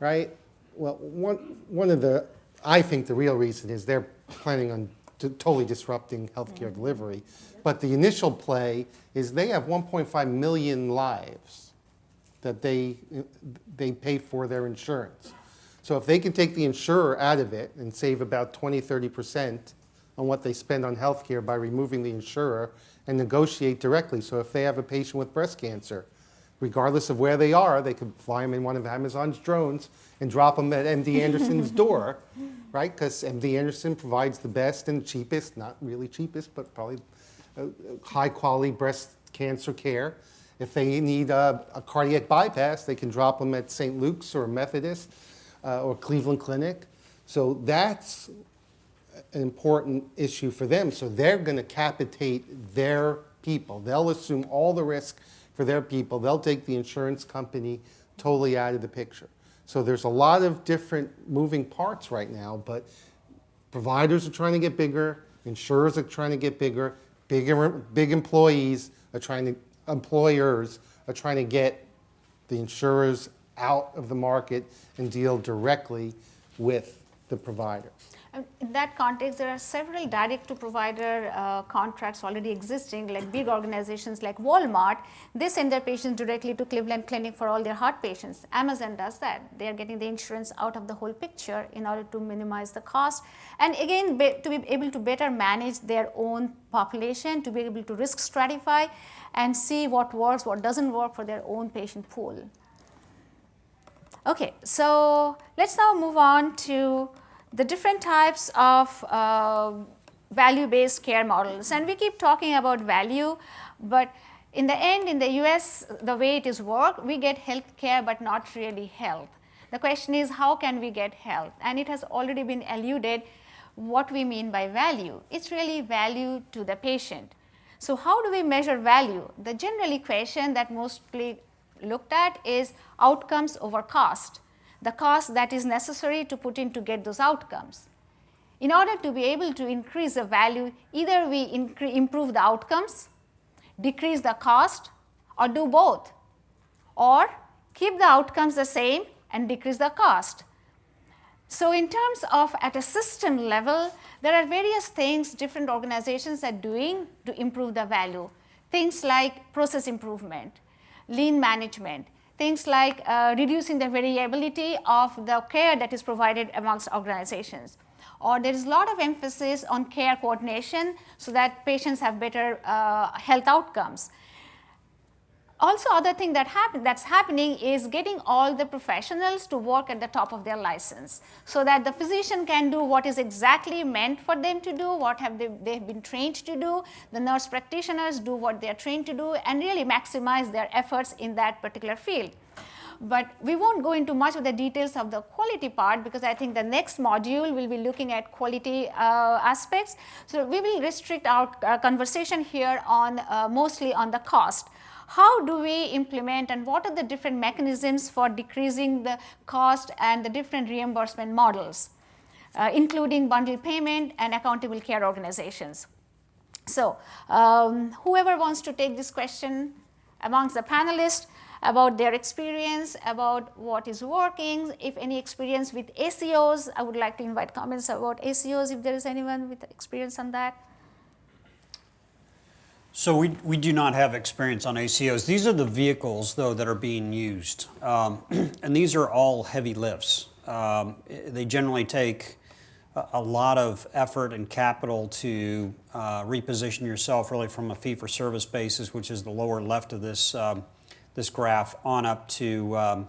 right? Well, one of the, I think the real reason is they're planning on totally disrupting healthcare delivery. But the initial play is they have 1.5 million lives that they pay for their insurance. So if they can take the insurer out of it and save about 20, 30% on what they spend on healthcare by removing the insurer and negotiate directly. So if they have a patient with breast cancer, regardless of where they are, they could fly them in one of Amazon's drones and drop them at MD Anderson's door, right? Because MD Anderson provides the best and cheapest, not really cheapest, but probably high quality breast cancer care. If they need a cardiac bypass, they can drop them at St. Luke's or Methodist or Cleveland Clinic. So that's an important issue for them. So they're going to capitate their people. They'll assume all the risk for their people. They'll take the insurance company totally out of the picture. So there's a lot of different moving parts right now, but providers are trying to get bigger, insurers are trying to get bigger, big employers are trying to get the insurers out of the market and deal directly with the provider. In that context, there are several direct-to-provider contracts already existing, like big organizations like Walmart. They send their patients directly to Cleveland Clinic for all their heart patients. Amazon does that. They are getting the insurance out of the whole picture in order to minimize the cost. And again, to be able to better manage their own population, to be able to risk stratify and see what works, what doesn't work for their own patient pool. Okay, so let's now move on to the different types of value-based care models. And we keep talking about value, but in the end, in the US, the way it is worked, we get health care but not really health. The question is, how can we get health? And it has already been alluded what we mean by value. It's really value to the patient. So how do we measure value? The general equation that mostly looked at is outcomes over cost. The cost that is necessary to put in to get those outcomes. In order to be able to increase the value, either we improve the outcomes, decrease the cost, or do both, or keep the outcomes the same and decrease the cost. So in terms of at a system level, there are various things different organizations are doing to improve the value. Things like process improvement, lean management, things like reducing the variability of the care that is provided amongst organizations. Or there is a lot of emphasis on care coordination so that patients have better health outcomes. Also, other thing that's happening is getting all the professionals to work at the top of their license so that the physician can do what is exactly meant for them to do, what they've been trained to do, the nurse practitioners do what they're trained to do, and really maximize their efforts in that particular field. But we won't go into much of the details of the quality part because I think the next module will be looking at quality aspects. So we will restrict our conversation here on mostly on the cost. How do we implement and what are the different mechanisms for decreasing the cost and the different reimbursement models, including bundle payment and accountable care organizations? So whoever wants to take this question amongst the panelists, about their experience, about what is working, if any experience with ACOs. I would like to invite comments about ACOs if there is anyone with experience on that. So we do not have experience on ACOs. These are the vehicles, though, that are being used. And these are all heavy lifts. They generally take a lot of effort and capital to reposition yourself really from a fee-for-service basis, which is the lower left of this, this graph, on up to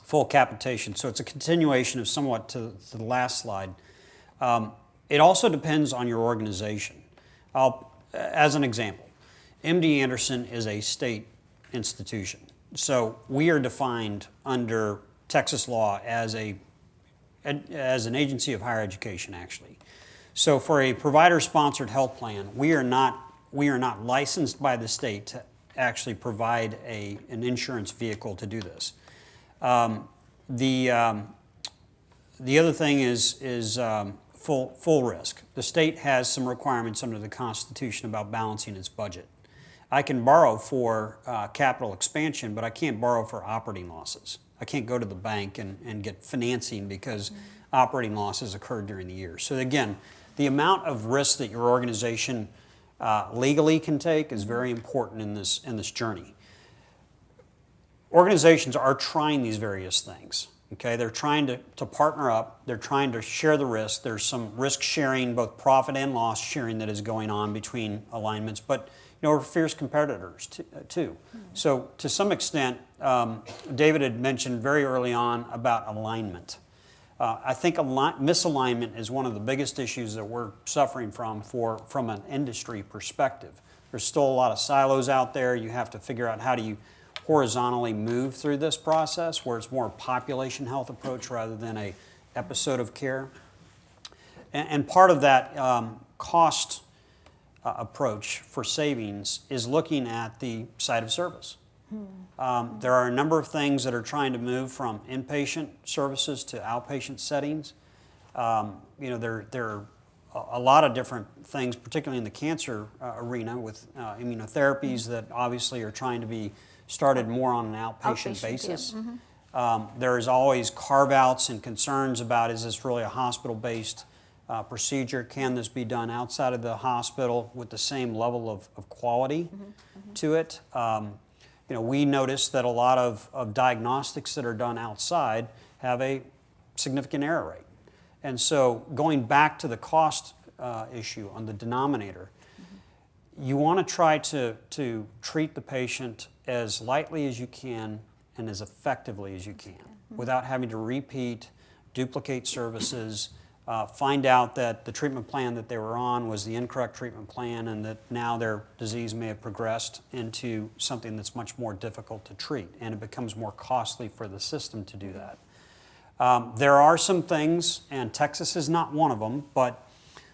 full capitation. So it's a continuation of somewhat to the last slide. It also depends on your organization. As an example, MD Anderson is a state institution. So we are defined under Texas law as an agency of higher education, actually. So for a provider-sponsored health plan, we are not licensed by the state to actually provide an insurance vehicle to do this. The other thing is full risk. The state has some requirements under the Constitution about balancing its budget. I can borrow for capital expansion, but I can't borrow for operating losses. I can't go to the bank and get financing because operating losses occurred during the year. So again, the amount of risk that your organization legally can take is very important in this journey. Organizations are trying these various things. Okay, they're trying to partner up. They're trying to share the risk. There's some risk sharing, both profit and loss sharing, that is going on between alignments. But we're fierce competitors too. So to some extent, David had mentioned very early on about alignment. I think misalignment is one of the biggest issues that we're suffering from an industry perspective. There's still a lot of silos out there. You have to figure out how do you horizontally move through this process where it's more a population health approach rather than a episode of care. And part of that cost approach for savings is looking at the site of service. There are a number of things that are trying to move from inpatient services to outpatient settings. There are a lot of different things, particularly in the cancer arena with immunotherapies that obviously are trying to be started more on an outpatient basis. Yeah. There's always carve-outs and concerns about, is this really a hospital-based procedure? Can this be done outside of the hospital with the same level of quality to it? We notice that a lot of diagnostics that are done outside have a significant error rate. And so going back to the cost issue on the denominator, you want to try to treat the patient as lightly as you can and as effectively as you can without having to repeat, duplicate services, find out that the treatment plan that they were on was the incorrect treatment plan and that now their disease may have progressed into something that's much more difficult to treat, and it becomes more costly for the system to do that. There are some things, and Texas is not one of them, but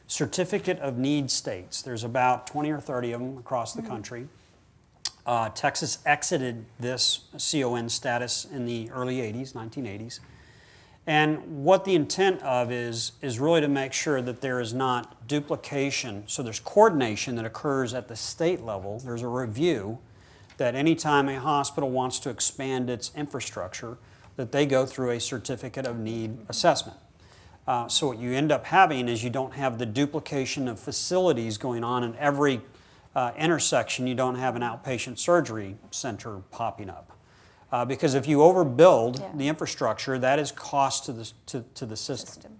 certificate of need states. There's about 20 or 30 of them across the country. Texas exited this CON status in the early 80s, 1980s. And what the intent of is really to make sure that there is not duplication. So there's coordination that occurs at the state level. There's a review that anytime a hospital wants to expand its infrastructure, that they go through a certificate of need assessment. So what you end up having is you don't have the duplication of facilities going on in every intersection. You don't have an outpatient surgery center popping up. Because if you overbuild the infrastructure, that is cost to the system.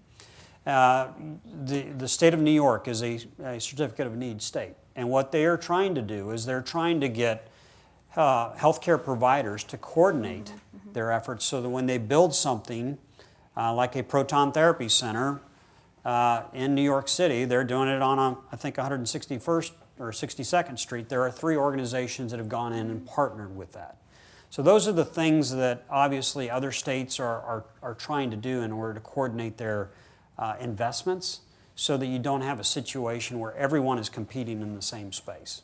The state of New York is a certificate of need state. And what they are trying to do is they're trying to get healthcare providers to coordinate their efforts so that when they build something like a proton therapy center in New York City, they're doing it on, I think, 161st or 62nd Street. There are 3 organizations that have gone in and partnered with that. So those are the things that obviously other states are trying to do in order to coordinate their investments so that you don't have a situation where everyone is competing in the same space.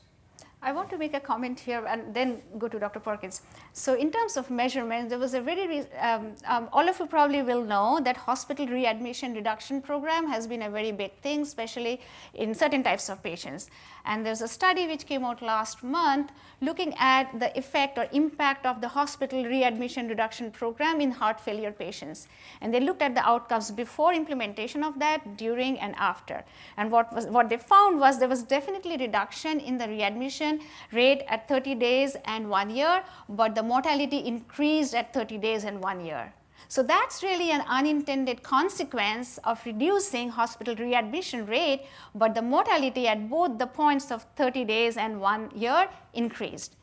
I want to make a comment here and then go to Dr. Perkins. So in terms of measurements, there was a all of you probably will know that hospital readmission reduction program has been a very big thing, especially in certain types of patients. And there's a study which came out last month looking at the effect or impact of the hospital readmission reduction program in heart failure patients. And they looked at the outcomes before implementation of that, during and after. And what they found was there was definitely reduction in the readmission rate at 30 days and 1 year, but the mortality increased at 30 days and 1 year. So that's really an unintended consequence of reducing hospital readmission rate, but the mortality at both the points of 30 days and 1 year increased.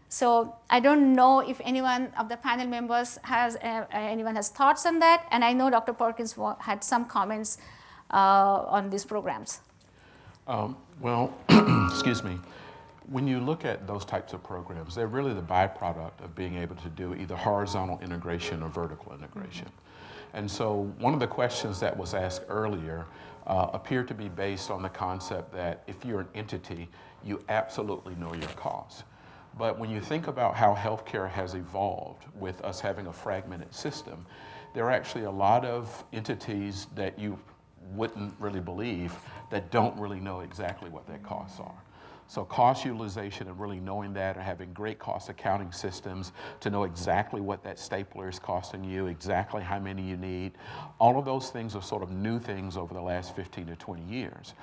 So I don't know if anyone of the panel members has thoughts on that, and I know Dr. Perkins had some comments on these programs. Well, excuse me. When you look at those types of programs, they're really the byproduct of being able to do either horizontal integration or vertical integration. And so one of the questions that was asked earlier appeared to be based on the concept that if you're an entity, you absolutely know your costs. But when you think about how healthcare has evolved with us having a fragmented system, there are actually a lot of entities that you wouldn't really believe that don't really know exactly what their costs are. So cost utilization and really knowing that, or having great cost accounting systems to know exactly what that stapler is costing you, exactly how many you need, all of those things are sort of new things over the last 15 to 20 years.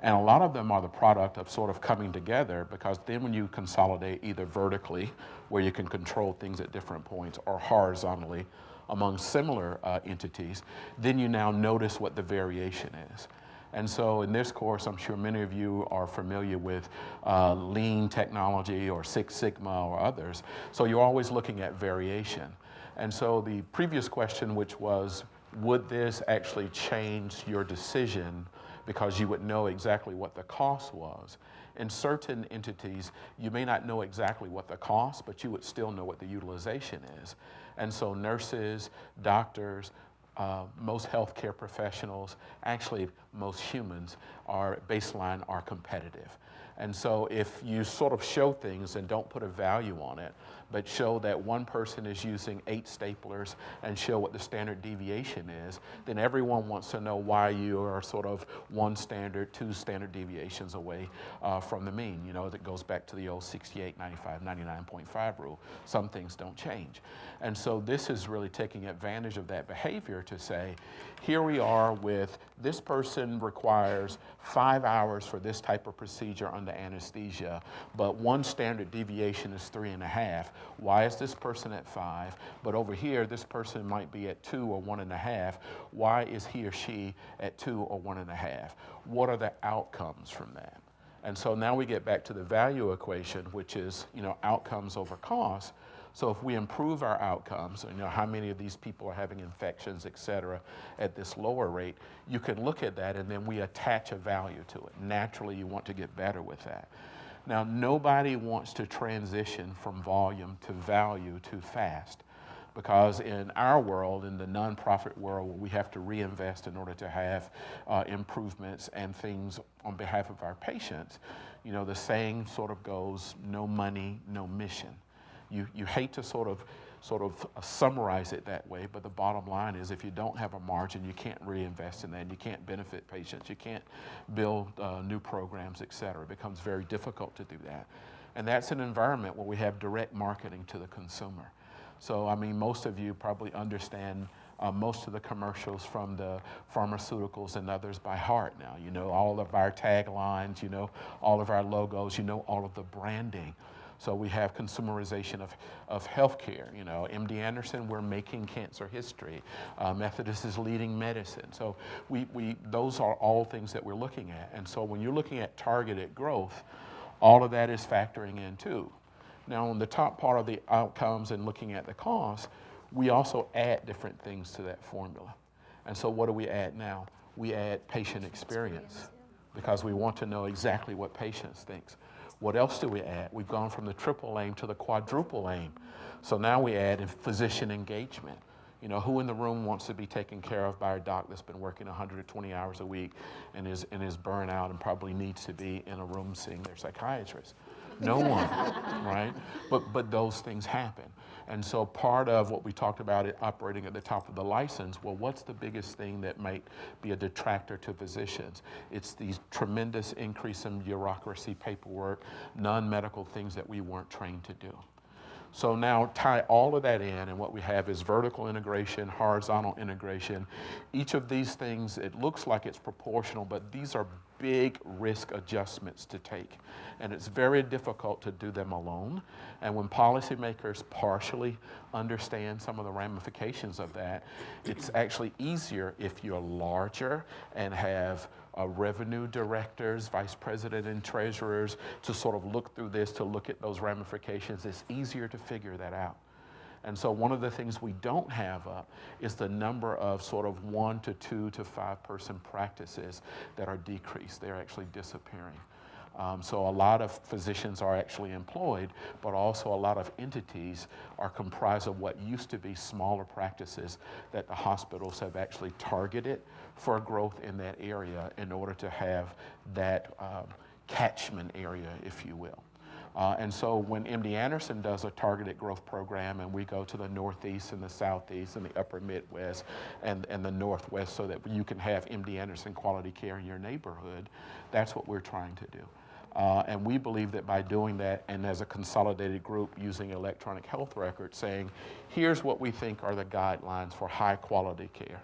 And a lot of them are the product of sort of coming together, because then when you consolidate either vertically, where you can control things at different points, or horizontally among similar entities, then you now notice what the variation is. And so in this course, I'm sure many of you are familiar with lean technology or Six Sigma or others. So you're always looking at variation. And so the previous question, which was, would this actually change your decision because you would know exactly what the cost was? In certain entities, you may not know exactly what the cost, but you would still know what the utilization is. And so nurses, doctors, most healthcare professionals, actually most humans, are baseline are competitive. And so if you sort of show things and don't put a value on it, but show that one person is using 8 staplers and show what the standard deviation is, then everyone wants to know why you are sort of 1 standard, 2 standard deviations away from the mean. You know, that goes back to the old 68, 95, 99.5 rule. Some things don't change. And so this is really taking advantage of that behavior to say, here we are with this person requires 5 hours for this type of procedure under anesthesia, but 1 standard deviation is 3.5. Why is this person at 5? But over here, this person might be at 2 or 1.5. Why is he or she at 2 or 1.5? What are the outcomes from that? And so now we get back to the value equation, which is, you know, outcomes over cost. So if we improve our outcomes, you know, how many of these people are having infections, et cetera, at this lower rate, you can look at that and then we attach a value to it. Naturally, you want to get better with that. Now, nobody wants to transition from volume to value too fast, because in our world, in the nonprofit world, where we have to reinvest in order to have improvements and things on behalf of our patients, you know, the saying sort of goes, no money, no mission. You hate to sort of summarize it that way, but the bottom line is if you don't have a margin, you can't reinvest in that, and you can't benefit patients, you can't build new programs, et cetera. It becomes very difficult to do that. And that's an environment where we have direct marketing to the consumer. So, I mean, most of you probably understand most of the commercials from the pharmaceuticals and others by heart now. You know all of our taglines, you know all of our logos, you know all of the branding. So we have consumerization of healthcare. You know, MD Anderson, we're making cancer history. Methodist is leading medicine. So those are all things that we're looking at. And so when you're looking at targeted growth, all of that is factoring in too. Now on the top part of the outcomes and looking at the cost, we also add different things to that formula. And so what do we add now? We add patient experience, because we want to know exactly what patients think. What else do we add? We've gone from the triple aim to the quadruple aim. So now we add physician engagement. You know, who in the room wants to be taken care of by a doc that's been working 120 hours a week and is burnt out and probably needs to be in a room seeing their psychiatrist? No one, right? But those things happen. And so part of what we talked about it operating at the top of the license, well, what's the biggest thing that might be a detractor to physicians? It's these tremendous increase in bureaucracy, paperwork, non-medical things that we weren't trained to do. So now tie all of that in, and what we have is vertical integration, horizontal integration. Each of these things, it looks like it's proportional, but these are big risk adjustments to take. And it's very difficult to do them alone. And when policymakers partially understand some of the ramifications of that, it's actually easier if you're larger and have revenue directors, vice president and treasurers to sort of look through this, to look at those ramifications. It's easier to figure that out. And so one of the things we don't have up is the number of sort of 1 to 2 to 5 person practices that are decreased. They're actually disappearing. So a lot of physicians are actually employed, but also a lot of entities are comprised of what used to be smaller practices that the hospitals have actually targeted for growth in that area in order to have that catchment area, if you will. And so when MD Anderson does a targeted growth program and we go to the Northeast and the Southeast and the Upper Midwest and the Northwest so that you can have MD Anderson quality care in your neighborhood, that's what we're trying to do. And we believe that by doing that and as a consolidated group using electronic health records saying, here's what we think are the guidelines for high quality care,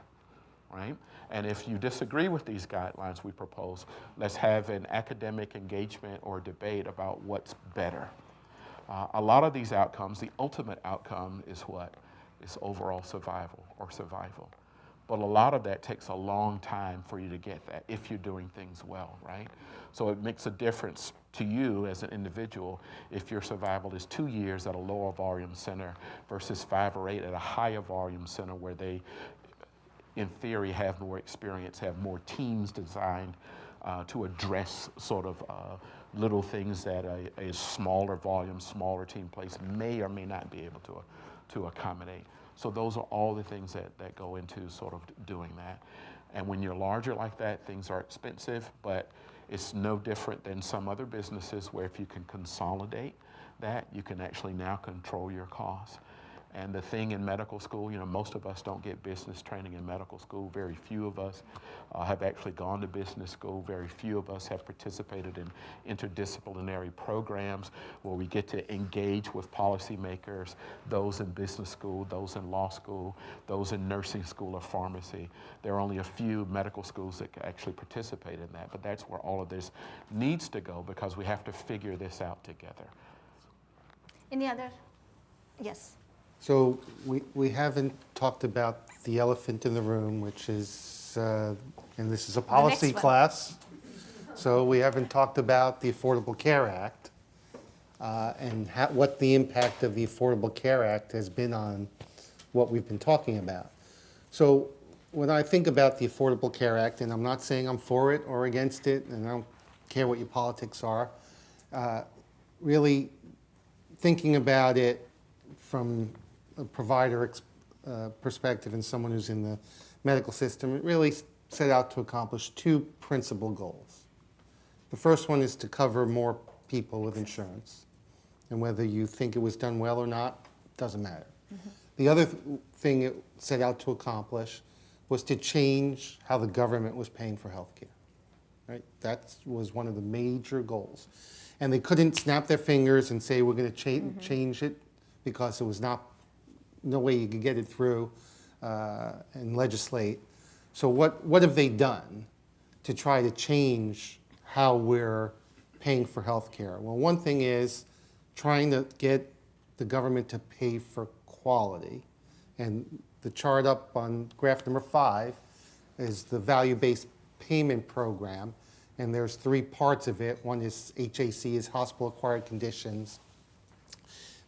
right? And if you disagree with these guidelines we propose, let's have an academic engagement or debate about what's better. A lot of these outcomes, the ultimate outcome is what? Is overall survival or survival. But a lot of that takes a long time for you to get that if you're doing things well, right? So it makes a difference to you as an individual if your survival is 2 years at a lower volume center versus 5 or 8 at a higher volume center where they, in theory, have more experience, have more teams designed to address sort of little things that a smaller volume, smaller team place may or may not be able to accommodate. So those are all the things that go into sort of doing that. And when you're larger like that, things are expensive, but it's no different than some other businesses where if you can consolidate that, you can actually now control your costs. And the thing in medical school, you know, most of us don't get business training in medical school. Very few of us have actually gone to business school. Very few of us have participated in interdisciplinary programs where we get to engage with policymakers, those in business school, those in law school, those in nursing school or pharmacy. There are only a few medical schools that actually participate in that, but that's where all of this needs to go because we have to figure this out together. Any other? Yes. So we haven't talked about the elephant in the room, which is, and this is a policy next one. class, so we haven't talked about the Affordable Care Act and what the impact of the Affordable Care Act has been on what we've been talking about. So when I think about the Affordable Care Act, and I'm not saying I'm for it or against it, and I don't care what your politics are, really thinking about it from a provider perspective and someone who's in the medical system, it really set out to accomplish 2 principal goals. The first one is to cover more people with insurance, and whether you think it was done well or not, doesn't matter. Mm-hmm. The other thing it set out to accomplish was to change how the government was paying for health care. Right? That was one of the major goals. And they couldn't snap their fingers and say, we're going to change it, because it was no way you could get it through and legislate. So what have they done to try to change how we're paying for health care? Well, one thing is trying to get the government to pay for quality. And the chart up on graph number 5 is the value-based payment program. And there's 3 parts of it. One is HAC, is hospital-acquired conditions.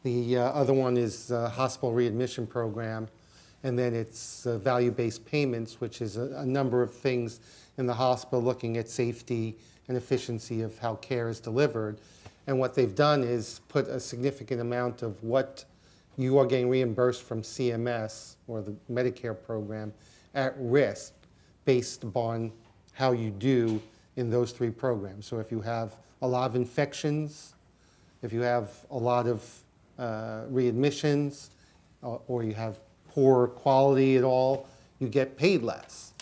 The other one is hospital readmission program, and then it's value-based payments, which is a number of things in the hospital looking at safety and efficiency of how care is delivered. And what they've done is put a significant amount of what you are getting reimbursed from CMS or the Medicare program at risk based upon how you do in those 3 programs. So if you have a lot of infections, If you have a lot of readmissions or you have poor quality at all, you get paid less.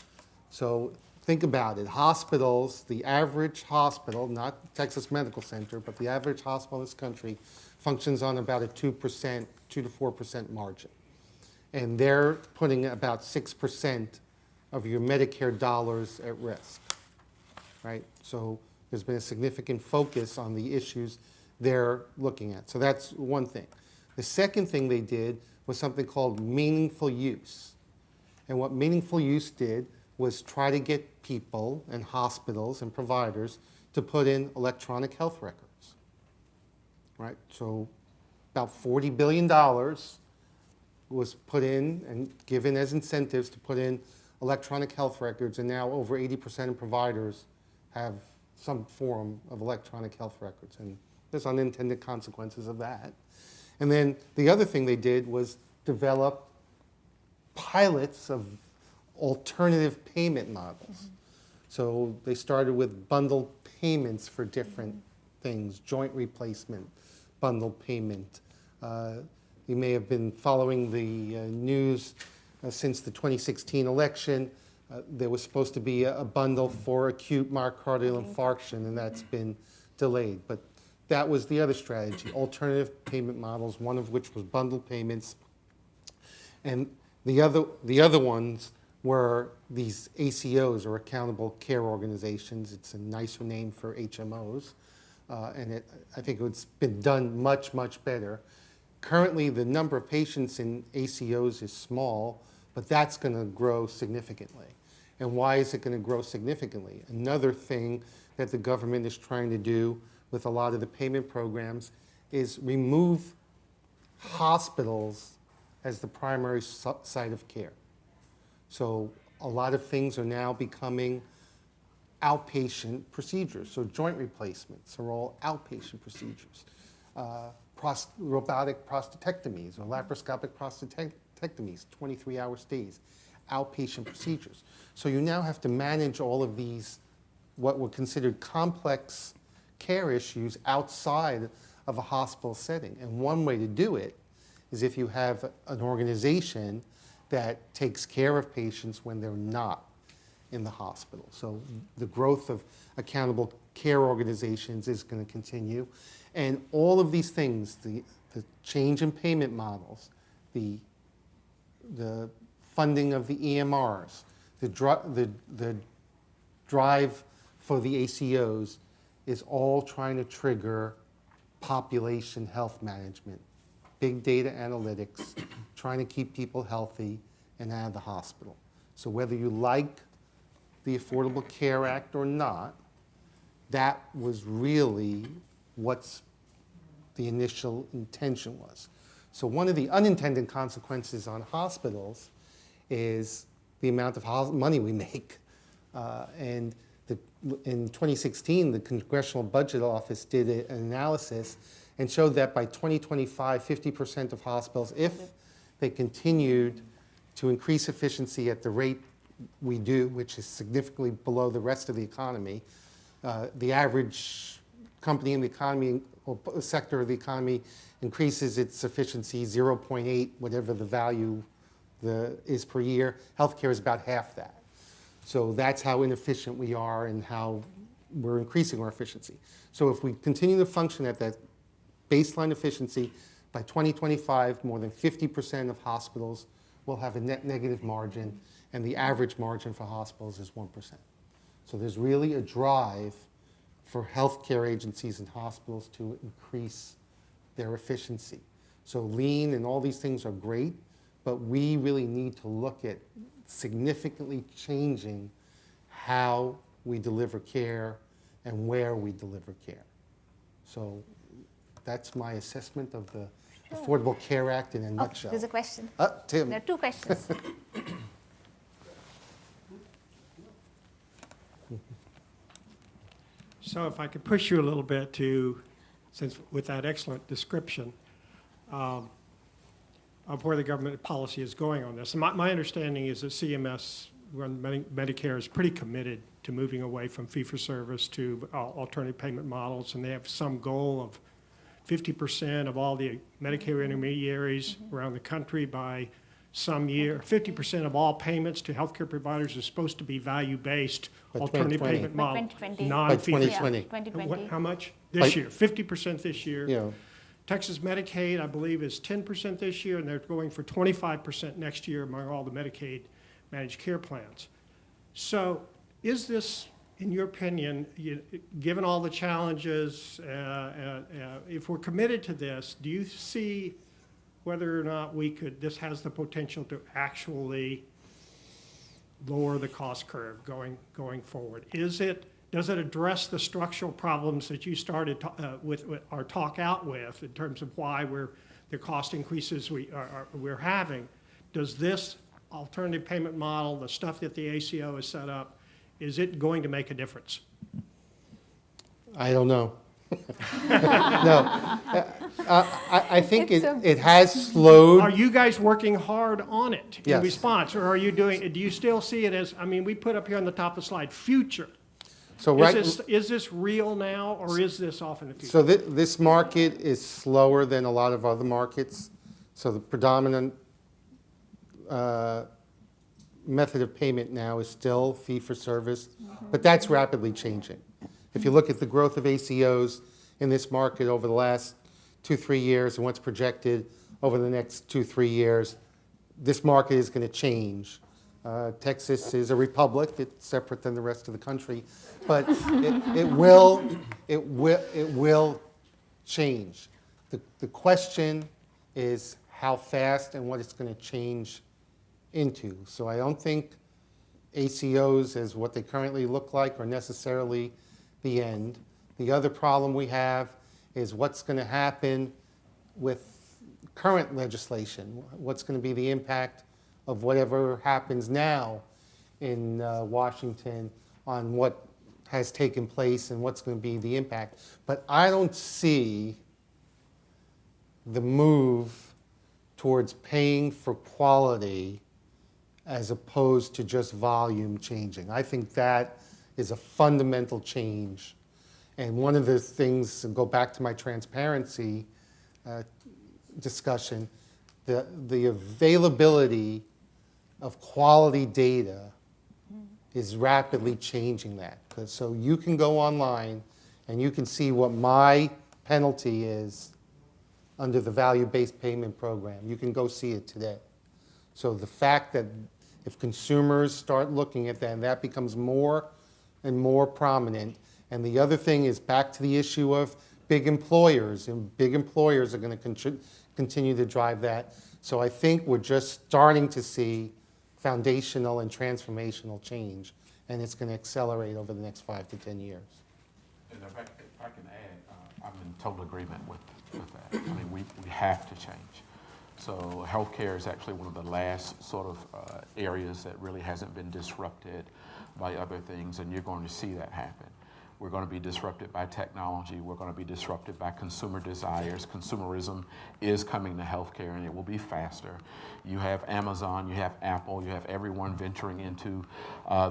So think about it. Hospitals, the average hospital, not Texas Medical Center, but the average hospital in this country functions on about a 2%, 2 to 4% margin. And they're putting about 6% of your Medicare dollars at risk, right? So there's been a significant focus on the issues they're looking at. So that's one thing. The second thing they did was something called meaningful use. And what meaningful use did was try to get people and hospitals and providers to put in electronic health records, right? So about $40 billion was put in and given as incentives to put in electronic health records, and now over 80% of providers have some form of electronic health records, and there's unintended consequences of that. And then the other thing they did was develop pilots of alternative payment models. So they started with bundled payments for different things, joint replacement, bundled payment. You may have been following the news since the 2016 election. There was supposed to be a bundle for acute myocardial infarction, and that's been delayed. But that was the other strategy, alternative payment models, one of which was bundled payments. And the other ones were these ACOs, or accountable care organizations. It's a nicer name for HMOs. And I think it's been done much, much better. Currently, the number of patients in ACOs is small, but that's going to grow significantly. And why is it going to grow significantly? Another thing that the government is trying to do with a lot of the payment programs is remove hospitals as the primary site of care. So a lot of things are now becoming outpatient procedures. So joint replacements are all outpatient procedures. Robotic prostatectomies or laparoscopic prostatectomies, 23-hour stays, outpatient procedures. So you now have to manage all of these, what were considered complex care issues outside of a hospital setting. And one way to do it is if you have an organization that takes care of patients when they're not in the hospital. So the growth of accountable care organizations is going to continue. And all of these things, the change in payment models, the funding of the EMRs, the drive for the ACOs is all trying to trigger population health management, big data analytics, trying to keep people healthy and out of the hospital. So whether you like the Affordable Care Act or not, that was really what's the initial intention was. So one of the unintended consequences on hospitals is the amount of money we make. And in 2016, the Congressional Budget Office did an analysis and showed that by 2025, 50% of hospitals, if they continued to increase efficiency at the rate we do, which is significantly below the rest of the economy, the average company in the economy or sector of the economy increases its efficiency 0.8, whatever the value is per year. Healthcare is about half that. So that's how inefficient we are and how we're increasing our efficiency. So if we continue to function at that baseline efficiency, by 2025, more than 50% of hospitals will have a net negative margin, and the average margin for hospitals is 1%. So there's really a drive for healthcare agencies and hospitals to increase their efficiency. So lean and all these things are great, but we really need to look at significantly changing how we deliver care and where we deliver care. So that's my assessment of the Affordable Care Act in a nutshell. There's a question. Tim. There are two questions. So if I could push you a little bit to, since with that excellent description of where the government policy is going on this. And my understanding is that CMS, Medicare, is pretty committed to moving away from fee-for-service to alternative payment models, and they have some goal of 50% of all the Medicare intermediaries around the country by some year. 50% of all payments to healthcare providers is supposed to be value-based By alternative 2020. payment By model. 2020. By Non-fee. 2020. Yeah, 2020. How much? By- This year, 50% this year. You know, Texas Medicaid, I believe, is 10% this year, and they're going for 25% next year among all the Medicaid managed care plans. So is this, in your opinion, given all the challenges, if we're committed to this, do you see whether or not this has the potential to actually lower the cost curve going forward? Does it address the structural problems that you started with our talk out with in terms of why the cost increases we're having? Does this alternative payment model, the stuff that the ACO has set up, is it going to make a difference? I don't know. No. I think it has Are slowed. you guys working hard on it in Yes. response, or do you still see it as, I mean, we put up here on the top of the slide, future. So right, Is this real now, or is this off in the future? so this market is slower than a lot of other markets. So the predominant method of payment now is still fee-for-service, but that's rapidly changing. If you look at the growth of ACOs in this market over the last 2-3 years and what's projected over the next 2-3 years, this market is going to change. Texas is a republic; it's separate than the rest of the country, but it will change. The question is how fast and what it's going to change into. So I don't think ACOs, as what they currently look like, are necessarily the end. The other problem we have is what's going to happen with current legislation. What's going to be the impact of whatever happens now in Washington on what has taken place and what's going to be the impact. But I don't see the move towards paying for quality as opposed to just volume changing. I think that is a fundamental change. And one of the things, and go back to my transparency discussion, the availability of quality data is rapidly changing that. So you can go online and you can see what my penalty is under the value-based payment program. You can go see it today. So the fact that if consumers start looking at that, and that becomes more and more prominent. And the other thing is back to the issue of big employers, and big employers are going to continue to drive that. So I think we're just starting to see foundational and transformational change, and it's going to accelerate over the next 5 to 10 years. And if I can add, I'm in total agreement with that. I mean, we have to change. So healthcare is actually one of the last sort of areas that really hasn't been disrupted by other things, and you're going to see that happen. We're going to be disrupted by technology. We're going to be disrupted by consumer desires. Consumerism is coming to healthcare, and it will be faster. You have Amazon, you have Apple, you have everyone venturing into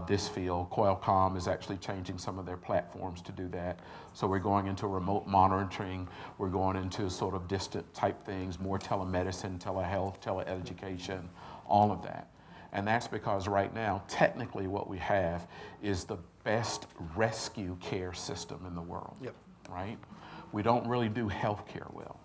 this field. Qualcomm is actually changing some of their platforms to do that. So we're going into remote monitoring. We're going into sort of distant type things, more telemedicine, telehealth, teleeducation, all of that. And that's because right now, technically what we have is the best rescue care system in the world, right? We don't really do healthcare well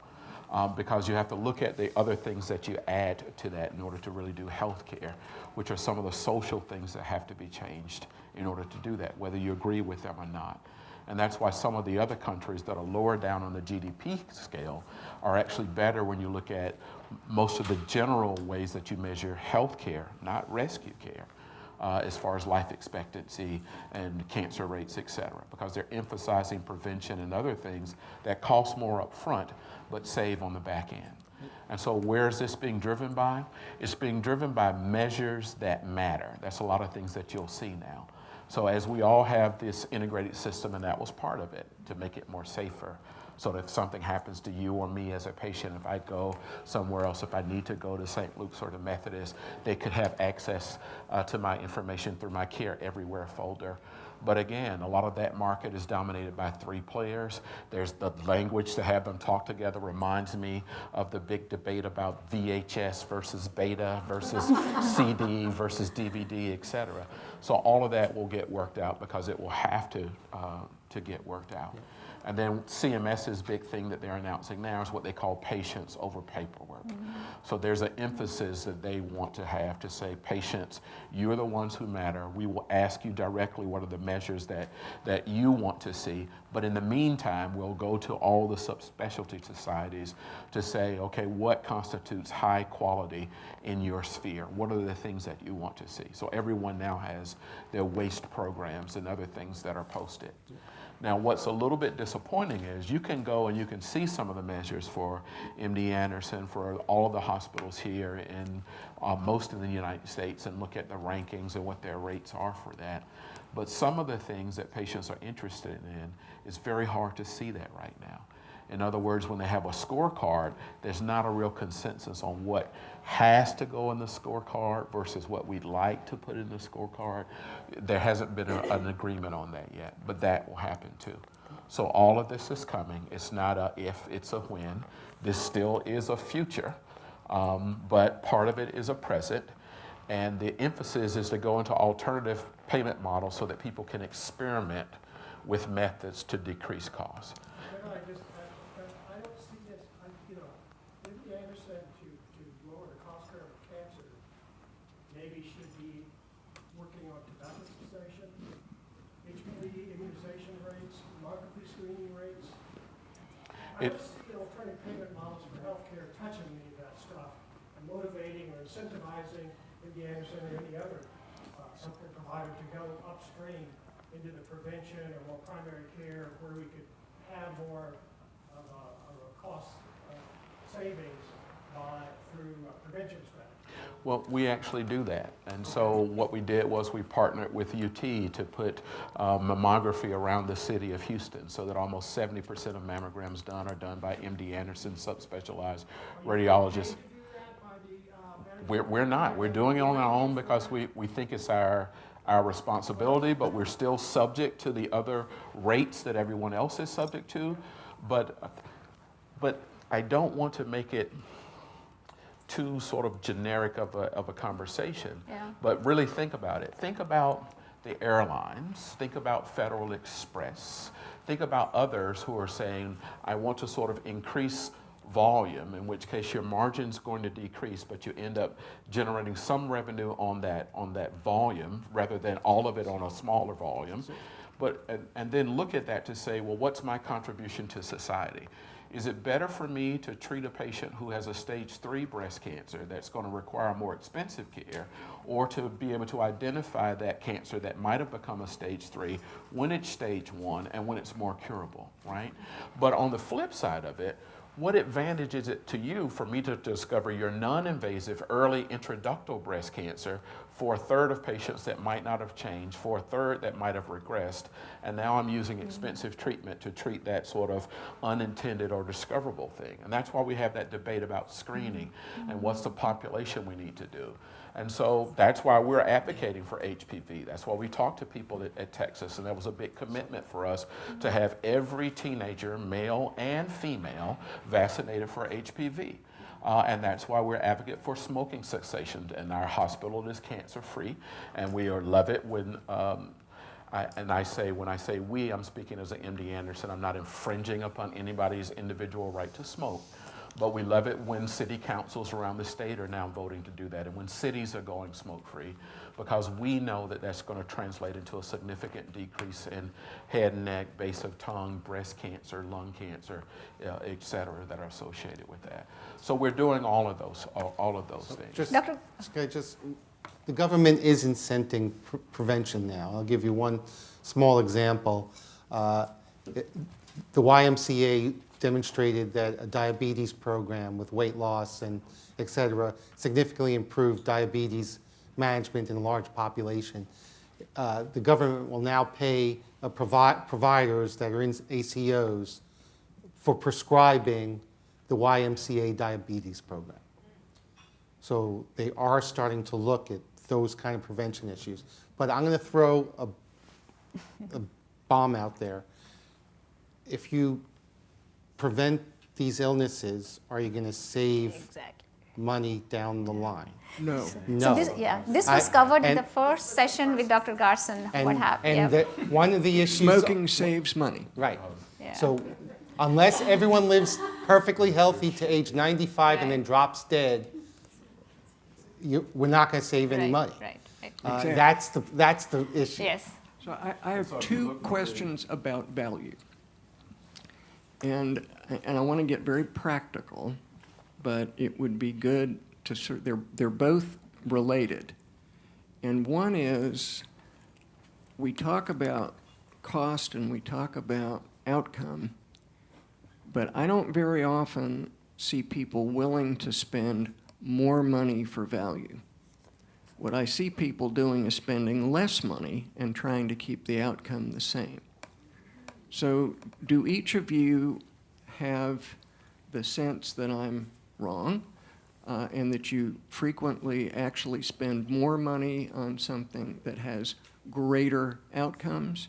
because you have to look at the other things that you add to that in order to really do healthcare, which are some of the social things that have to be changed in order to do that, whether you agree with them or not. And that's why some of the other countries that are lower down on the GDP scale are actually better when you look at most of the general ways that you measure health care, not rescue care, as far as life expectancy and cancer rates, et cetera, because they're emphasizing prevention and other things that cost more up front but save on the back end. And so where is this being driven by? It's being driven by measures that matter. That's a lot of things that you'll see now. So as we all have this integrated system, and that was part of it, to make it more safer, so that if something happens to you or me as a patient, if I go somewhere else, if I need to go to St. Luke's or the Methodist, they could have access to my information through my Care Everywhere folder. But again, a lot of that market is dominated by 3 players. There's the language to have them talk together reminds me of the big debate about VHS versus beta versus CD versus DVD, et cetera. So all of that will get worked out because it will have to get worked out. And then CMS's big thing that they're announcing now is what they call patients over paperwork. So there's an emphasis that they want to have to say, patients, you're the ones who matter. We will ask you directly what are the measures that you want to see. But in the meantime, we'll go to all the subspecialty societies to say, okay, what constitutes high quality in your sphere? What are the things that you want to see? So everyone now has their waste programs and other things that are posted. Now, what's a little bit disappointing is you can go and you can see some of the measures for MD Anderson, for all of the hospitals here in most of the United States, and look at the rankings and what their rates are for that. But some of the things that patients are interested in, it's very hard to see that right now. In other words, when they have a scorecard, there's not a real consensus on what has to go in the scorecard versus what we'd like to put in the scorecard. There hasn't been an agreement on that yet, but that will happen too. So all of this is coming. It's not a if, it's a when. This still is a future, but part of it is a present. And the emphasis is to go into alternative payment models so that people can experiment with methods to decrease costs. I don't see this, MD Anderson to lower the cost curve of cancer, maybe should be working on tobacco cessation, HPV immunization rates, mammography screening rates. I don't see alternative payment models for healthcare touching any of that stuff and motivating or incentivizing MD Anderson or any other healthcare provider to go upstream into the prevention or more primary care where we could have more of a cost savings through prevention strategy. Well, we actually do that. And so what we did was we partnered with UT to put mammography around the city of Houston so that almost 70% of mammograms done are done by MD Anderson subspecialized radiologists. We're not. We're doing it on our own because we think it's our responsibility, but we're still subject to the other rates that everyone else is subject to. But I don't want to make it too sort of generic of a conversation. Yeah. But really think about it. Think about the airlines. Think about Federal Express. Think about others who are saying, I want to sort of increase volume, in which case your margin's going to decrease, but you end up generating some revenue on that volume rather than all of it on a smaller volume. And then look at that to say, well, what's my contribution to society? Is it better for me to treat a patient who has a stage 3 breast cancer that's going to require more expensive care, or to be able to identify that cancer that might have become a stage 3 when it's stage 1 and when it's more curable, right? But on the flip side of it, what advantage is it to you for me to discover your non-invasive early introductal breast cancer for a third of patients that might not have changed, for a third that might have regressed, and now I'm using expensive treatment to treat that sort of unintended or discoverable thing? And that's why we have that debate about screening and what's the population we need to do. And so that's why we're advocating for HPV. That's why we talked to people at Texas, and that was a big commitment for us to have every teenager, male and female, vaccinated for HPV. And that's why we're advocate for smoking cessation. And our hospital is cancer-free, and we love it when when I say we, I'm speaking as an MD Anderson. I'm not infringing upon anybody's individual right to smoke. But we love it when city councils around the state are now voting to do that, and when cities are going smoke-free, because we know that that's going to translate into a significant decrease in head and neck, base of tongue, breast cancer, lung cancer, et cetera, that are associated with that. So we're doing all of those things. The government is incenting prevention now. I'll give you one small example. The YMCA demonstrated that a diabetes program with weight loss and et cetera significantly improved diabetes management in a large population. The government will now pay providers that are in ACOs for prescribing the YMCA diabetes program. So they are starting to look at those kind of prevention issues. But I'm going to throw a bomb out there. If you prevent these illnesses, are you going to save Exactly. money down the line? No. No. So this was covered in and- the first session with Dr. Garson. What happened? And one of the issues. Smoking saves money. Right. Yeah. So unless everyone lives perfectly healthy to age 95 and then drops dead, we're not going to save any money. Right. Exactly. That's the issue. Yes. So I have two questions about value. And I want to get very practical, but it would be good to they're both related. And one is, we talk about cost and we talk about outcome, but I don't very often see people willing to spend more money for value. What I see people doing is spending less money and trying to keep the outcome the same. So do each of you have the sense that I'm wrong and that you frequently actually spend more money on something that has greater outcomes?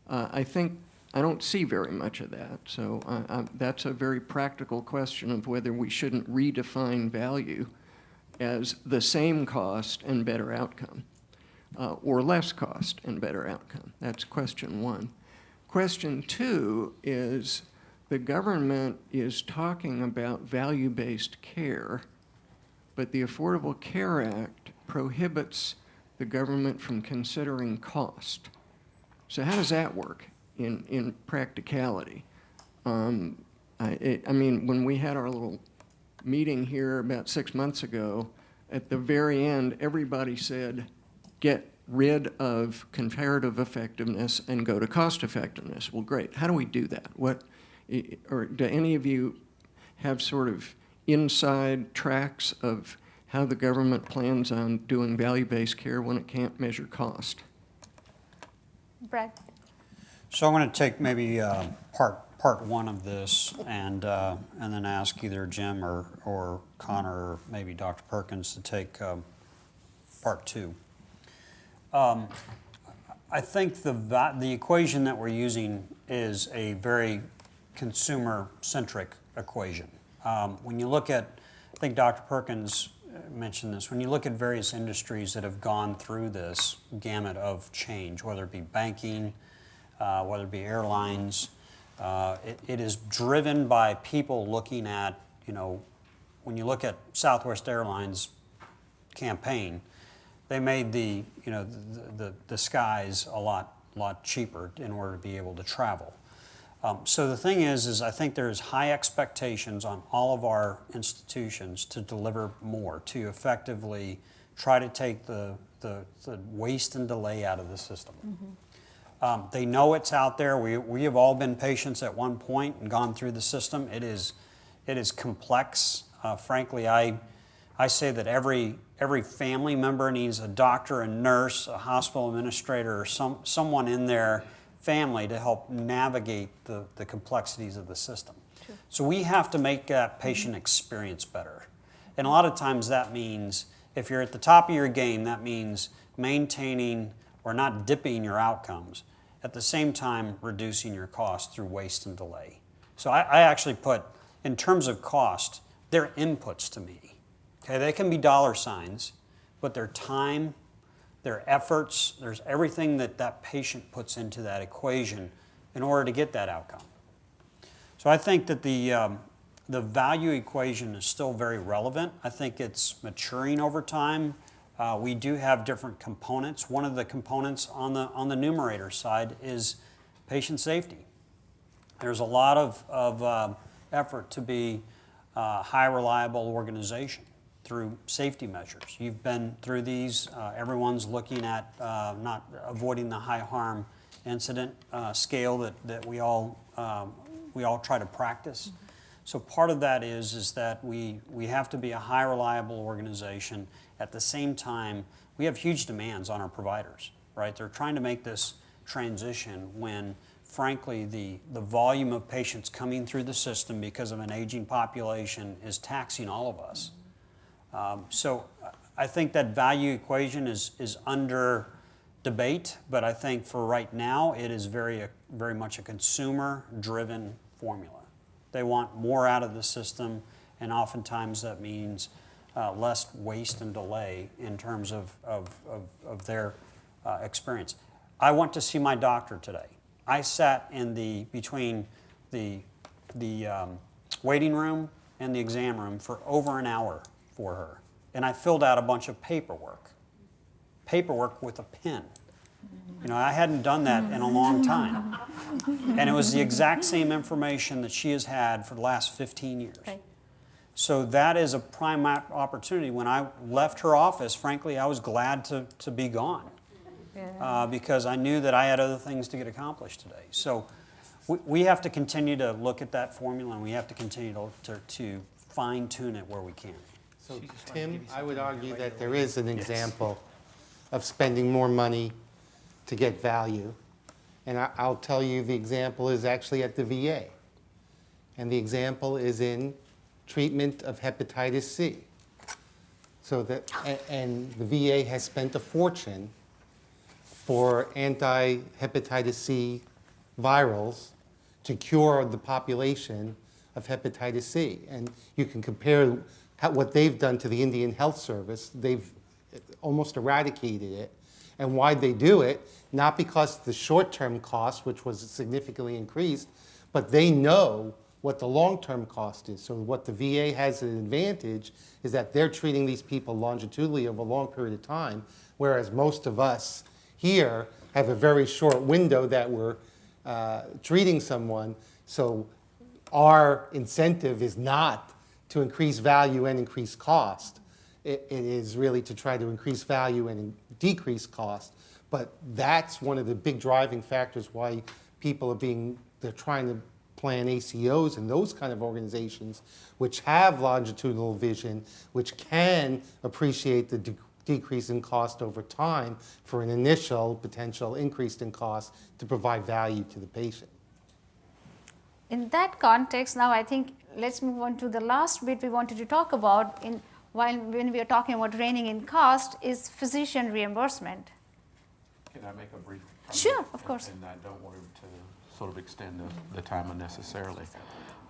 I think I don't see very much of that. So that's a very practical question of whether we shouldn't redefine value as the same cost and better outcome, or less cost and better outcome. That's question one. Question two is, the government is talking about value-based care, but the Affordable Care Act prohibits the government from considering cost. So how does that work in practicality? I mean, when we had our little meeting here about 6 months ago, at the very end, everybody said, get rid of comparative effectiveness and go to cost effectiveness. Well, great. How do we do that? Or do any of you have sort of inside tracks of how the government plans on doing value-based care when it can't measure cost? Brad. So I'm going to take maybe part one of this and then ask either Jim or Connor or maybe Dr. Perkins to take part two. I think the equation that we're using is a very consumer-centric equation. When you look at, I think Dr. Perkins mentioned this, when you look at various industries that have gone through this gamut of change, whether it be banking, whether it be airlines, it is driven by people looking at, when you look at Southwest Airlines campaign, they made the skies a lot cheaper in order to be able to travel. So the thing is I think there's high expectations on all of our institutions to deliver more, to effectively try to take the waste and delay out of the system. Mm-hmm. They know it's out there. We have all been patients at one point and gone through the system. It is complex. Frankly, I say that every family member needs a doctor, a nurse, a hospital administrator, or someone in their family to help navigate the complexities of the system. Sure. So we have to make that patient experience better. And a lot of times that means, if you're at the top of your game, that means maintaining or not dipping your outcomes, at the same time reducing your costs through waste and delay. So I actually put, in terms of cost, they're inputs to me. Okay, they can be dollar signs, but their time, their efforts, there's everything that patient puts into that equation in order to get that outcome. So I think that the value equation is still very relevant. I think it's maturing over time. We do have different components. One of the components on the numerator side is patient safety. There's a lot of effort to be a high reliable organization through safety measures. You've been through these. Everyone's looking at not avoiding the high harm incident scale that we all try to practice. Mm-hmm. So part of that is that we have to be a high reliable organization. At the same time, we have huge demands on our providers, right? They're trying to make this transition when, frankly, the volume of patients coming through the system because of an aging population is taxing all of us. So I think that value equation is under debate, but I think for right now, it is very much a consumer-driven formula. They want more out of the system, and oftentimes that means less waste and delay in terms of their experience. I went to see my doctor today. I sat between the waiting room and the exam room for over an hour for her, and I filled out a bunch of paperwork with a pen. You know, I hadn't done that in a long time. And it was the exact same information that she has had for the last 15 years. Right. So that is a prime opportunity. When I left her office, frankly, I was glad to be gone because I knew that I had other things to get accomplished today. So we have to continue to look at that formula, and we have to continue to fine-tune it where we can. So Tim, I would argue that there is an example of spending more money to get value. And I'll tell you the example is actually at the VA. And the example is in treatment of hepatitis C. So and the VA has spent a fortune for anti-hepatitis C virals to cure the population of hepatitis C. And you can compare what they've done to the Indian Health Service. They've almost eradicated it. And why'd they do it? Not because the short-term cost, which was significantly increased, but they know what the long-term cost is. So what the VA has an advantage is that they're treating these people longitudinally over a long period of time, whereas most of us here have a very short window that we're treating someone. So our incentive is not to increase value and increase cost. It is really to try to increase value and decrease cost. But that's one of the big driving factors why people they're trying to plan ACOs and those kind of organizations which have longitudinal vision, which can appreciate the decrease in cost over time for an initial potential increase in cost to provide value to the patient. In that context, now I think let's move on to the last bit we wanted to talk about when we are talking about reining in cost is physician reimbursement. Can I make a brief comment? Sure, of course. And I don't want to sort of extend the time unnecessarily.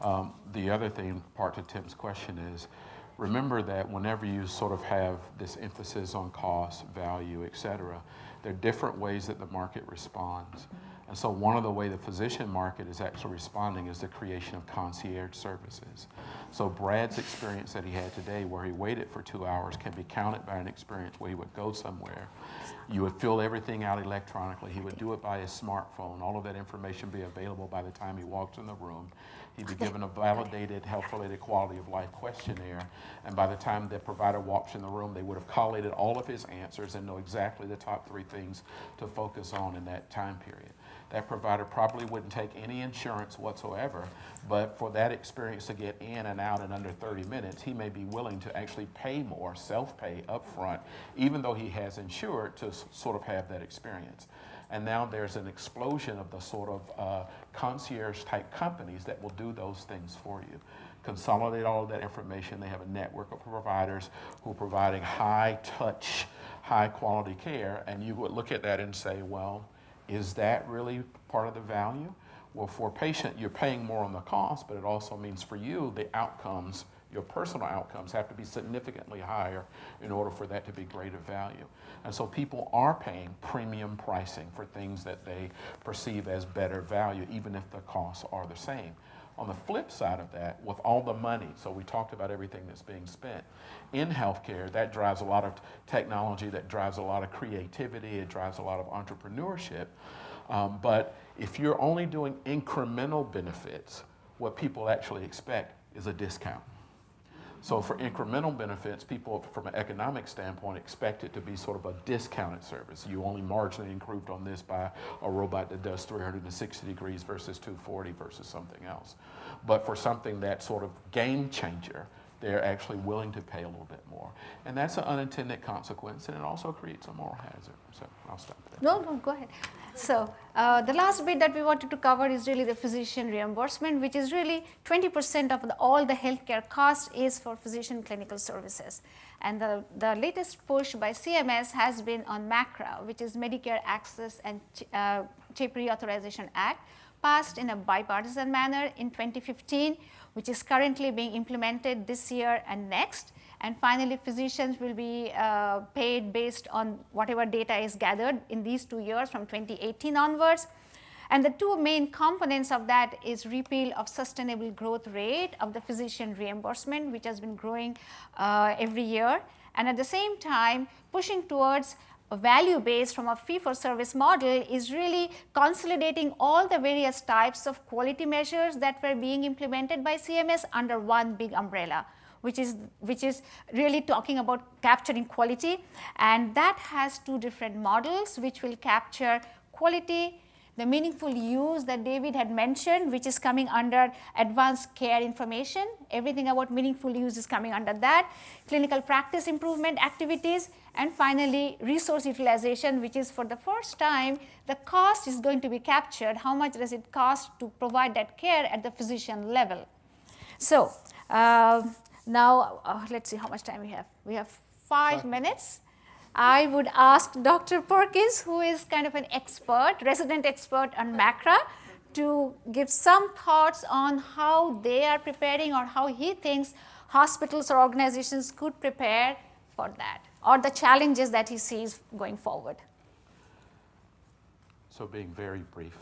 The other part to Tim's question is, remember that whenever you sort of have this emphasis on cost, value, et cetera, there are different ways that the market responds. And so one of the ways the physician market is actually responding is the creation of concierge services. So Brad's experience that he had today where he waited for 2 hours can be counted by an experience where he would go somewhere. You would fill everything out electronically. He would do it by his smartphone. All of that information be available by the time he walked in the room. He'd be given a validated health-related quality of life questionnaire, and by the time the provider walks in the room, they would have collated all of his answers and know exactly the top 3 things to focus on in that time period. That provider probably wouldn't take any insurance whatsoever, but for that experience to get in and out in under 30 minutes, he may be willing to actually pay more, self-pay up front, even though he has insured to sort of have that experience. And now there's an explosion of the sort of concierge-type companies that will do those things for you. Consolidate all of that information. They have a network of providers who are providing high-touch, high-quality care, and you would look at that and say, well, is that really part of the value? Well, for a patient, you're paying more on the cost, but it also means for you, the outcomes, your personal outcomes have to be significantly higher in order for that to be greater value. And so people are paying premium pricing for things that they perceive as better value, even if the costs are the same. On the flip side of that, with all the money, so we talked about everything that's being spent in healthcare, that drives a lot of technology, that drives a lot of creativity, it drives a lot of entrepreneurship. But if you're only doing incremental benefits, what people actually expect is a discount. So for incremental benefits, people from an economic standpoint expect it to be sort of a discounted service. You only marginally improved on this by a robot that does 360 degrees versus 240 versus something else. But for something that's sort of game changer, they're actually willing to pay a little bit more. And that's an unintended consequence, and it also creates a moral hazard. So I'll stop there. No, go ahead. So the last bit that we wanted to cover is really the physician reimbursement, which is really 20% of all the healthcare cost is for physician clinical services. And the latest push by CMS has been on MACRA, which is Medicare Access and CHIP Reauthorization Act, passed in a bipartisan manner in 2015, which is currently being implemented this year and next. And finally, physicians will be paid based on whatever data is gathered in these 2 years from 2018 onwards. And the two main components of that is repeal of sustainable growth rate of the physician reimbursement, which has been growing every year. And at the same time, pushing towards a value-based from a fee-for-service model is really consolidating all the various types of quality measures that were being implemented by CMS under one big umbrella, which is really talking about capturing quality. And that has two different models which will capture quality, the meaningful use that David had mentioned, which is coming under advanced care information. Everything about meaningful use is coming under that. Clinical practice improvement activities, and finally resource utilization, which is for the first time the cost is going to be captured. How much does it cost to provide that care at the physician level? So now let's see how much time we have. We have 5 minutes. I would ask Dr. Perkins, who is kind of an expert, resident expert on MACRA, to give some thoughts on how they are preparing or how he thinks hospitals or organizations could prepare for that, or the challenges that he sees going forward. So being very brief.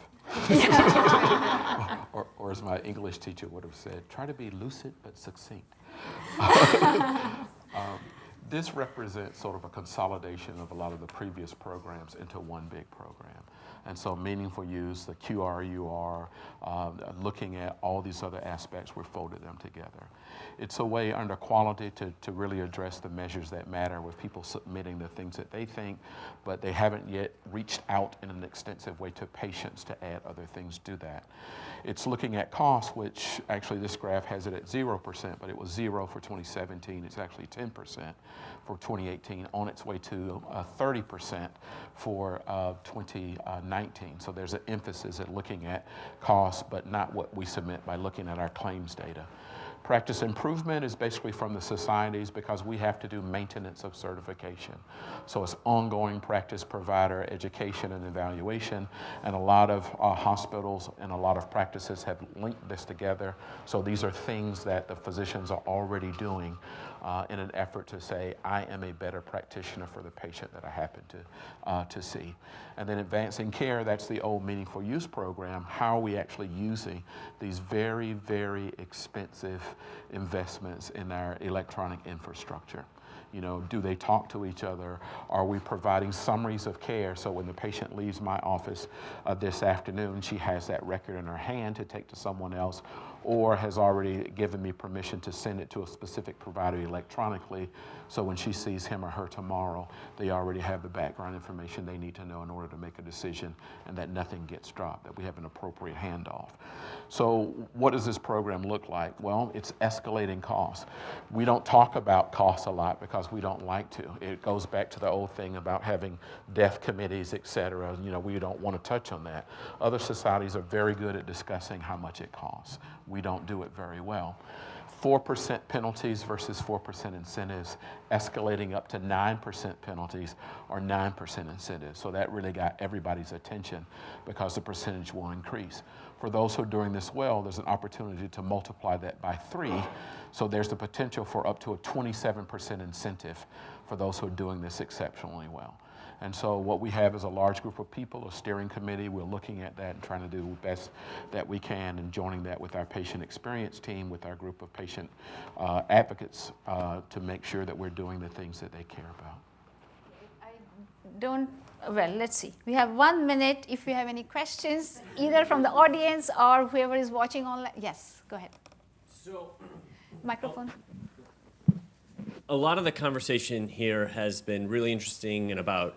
or as my English teacher would have said, try to be lucid but succinct. This represents sort of a consolidation of a lot of the previous programs into one big program. And so meaningful use, the QRUR, looking at all these other aspects, we've folded them together. It's a way under quality to really address the measures that matter with people submitting the things that they think, but they haven't yet reached out in an extensive way to patients to add other things to that. It's looking at cost, which actually this graph has it at 0%, but it was 0 for 2017. It's actually 10% for 2018, on its way to 30% for 2019. So there's an emphasis at looking at cost, but not what we submit by looking at our claims data. Practice improvement is basically from the societies because we have to do maintenance of certification. So it's ongoing practice provider education and evaluation, and a lot of hospitals and a lot of practices have linked this together. So these are things that the physicians are already doing in an effort to say, I am a better practitioner for the patient that I happen to see. And then advancing care, that's the old meaningful use program. How are we actually using these very, very expensive investments in our electronic infrastructure? You know, do they talk to each other? Are we providing summaries of care so when the patient leaves my office this afternoon, she has that record in her hand to take to someone else, or has already given me permission to send it to a specific provider electronically, so when she sees him or her tomorrow, they already have the background information they need to know in order to make a decision, and that nothing gets dropped, that we have an appropriate handoff. So what does this program look like? Well, it's escalating costs. We don't talk about costs a lot because we don't like to. It goes back to the old thing about having deaf committees, et cetera. You know, we don't want to touch on that. Other societies are very good at discussing how much it costs. We don't do it very well. 4% penalties versus 4% incentives, escalating up to 9% penalties or 9% incentives. So that really got everybody's attention because the percentage will increase. For those who are doing this well, there's an opportunity to multiply that by 3. So there's the potential for up to a 27% incentive for those who are doing this exceptionally well. And so what we have is a large group of people, a steering committee. We're looking at that and trying to do the best that we can, and joining that with our patient experience team, with our group of patient advocates to make sure that we're doing the things that they care about. Well, let's see. We have 1 minute if you have any questions, either from the audience or whoever is watching online. Yes, go ahead. So, microphone. A lot of the conversation here has been really interesting and about,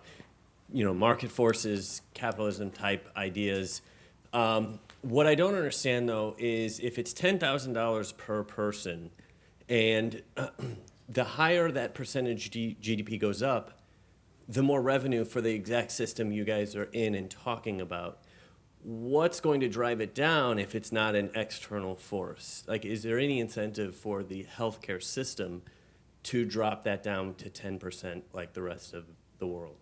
you know, market forces, capitalism type ideas. What I don't understand though is if it's $10,000 per person And the higher that percentage GDP goes up, the more revenue for the exact system you guys are in and talking about. What's going to drive it down if it's not an external force? Like, is there any incentive for the healthcare system to drop that down to 10% like the rest of the world?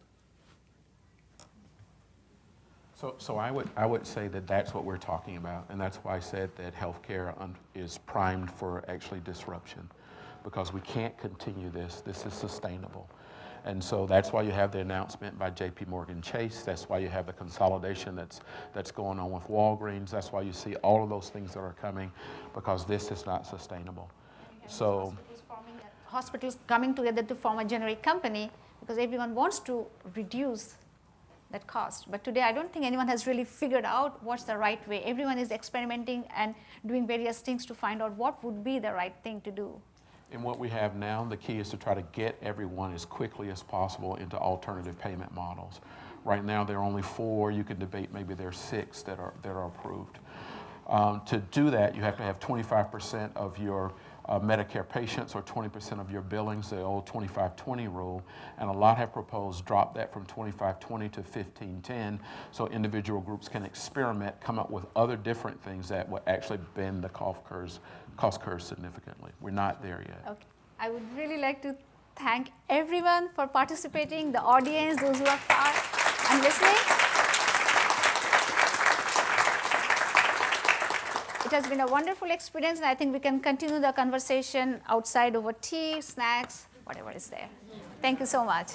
So I would say that that's what we're talking about, and that's why I said that healthcare is primed for actually disruption, because we can't continue this. This is sustainable. And so that's why you have the announcement by JP Morgan Chase. That's why you have the consolidation that's going on with Walgreens. That's why you see all of those things that are coming, because this is not sustainable. So Hospitals coming together to form a generic company because everyone wants to reduce that cost. But today I don't think anyone has really figured out what's the right way. Everyone is experimenting and doing various things to find out what would be the right thing to do. And what we have now, the key is to try to get everyone as quickly as possible into alternative payment models. Right now, there are only 4. You can debate maybe there are 6 that are approved. To do that, you have to have 25% of your Medicare patients or 20% of your billings, the old 25-20 rule, and a lot have proposed drop that from 25-20 to 15-10 so individual groups can experiment, come up with other different things that will actually bend the cost curve significantly. We're not there yet. Okay. I would really like to thank everyone for participating, the audience, those who are part and listening. It has been a wonderful experience, and I think we can continue the conversation outside over tea, snacks, whatever is there. Thank you so much.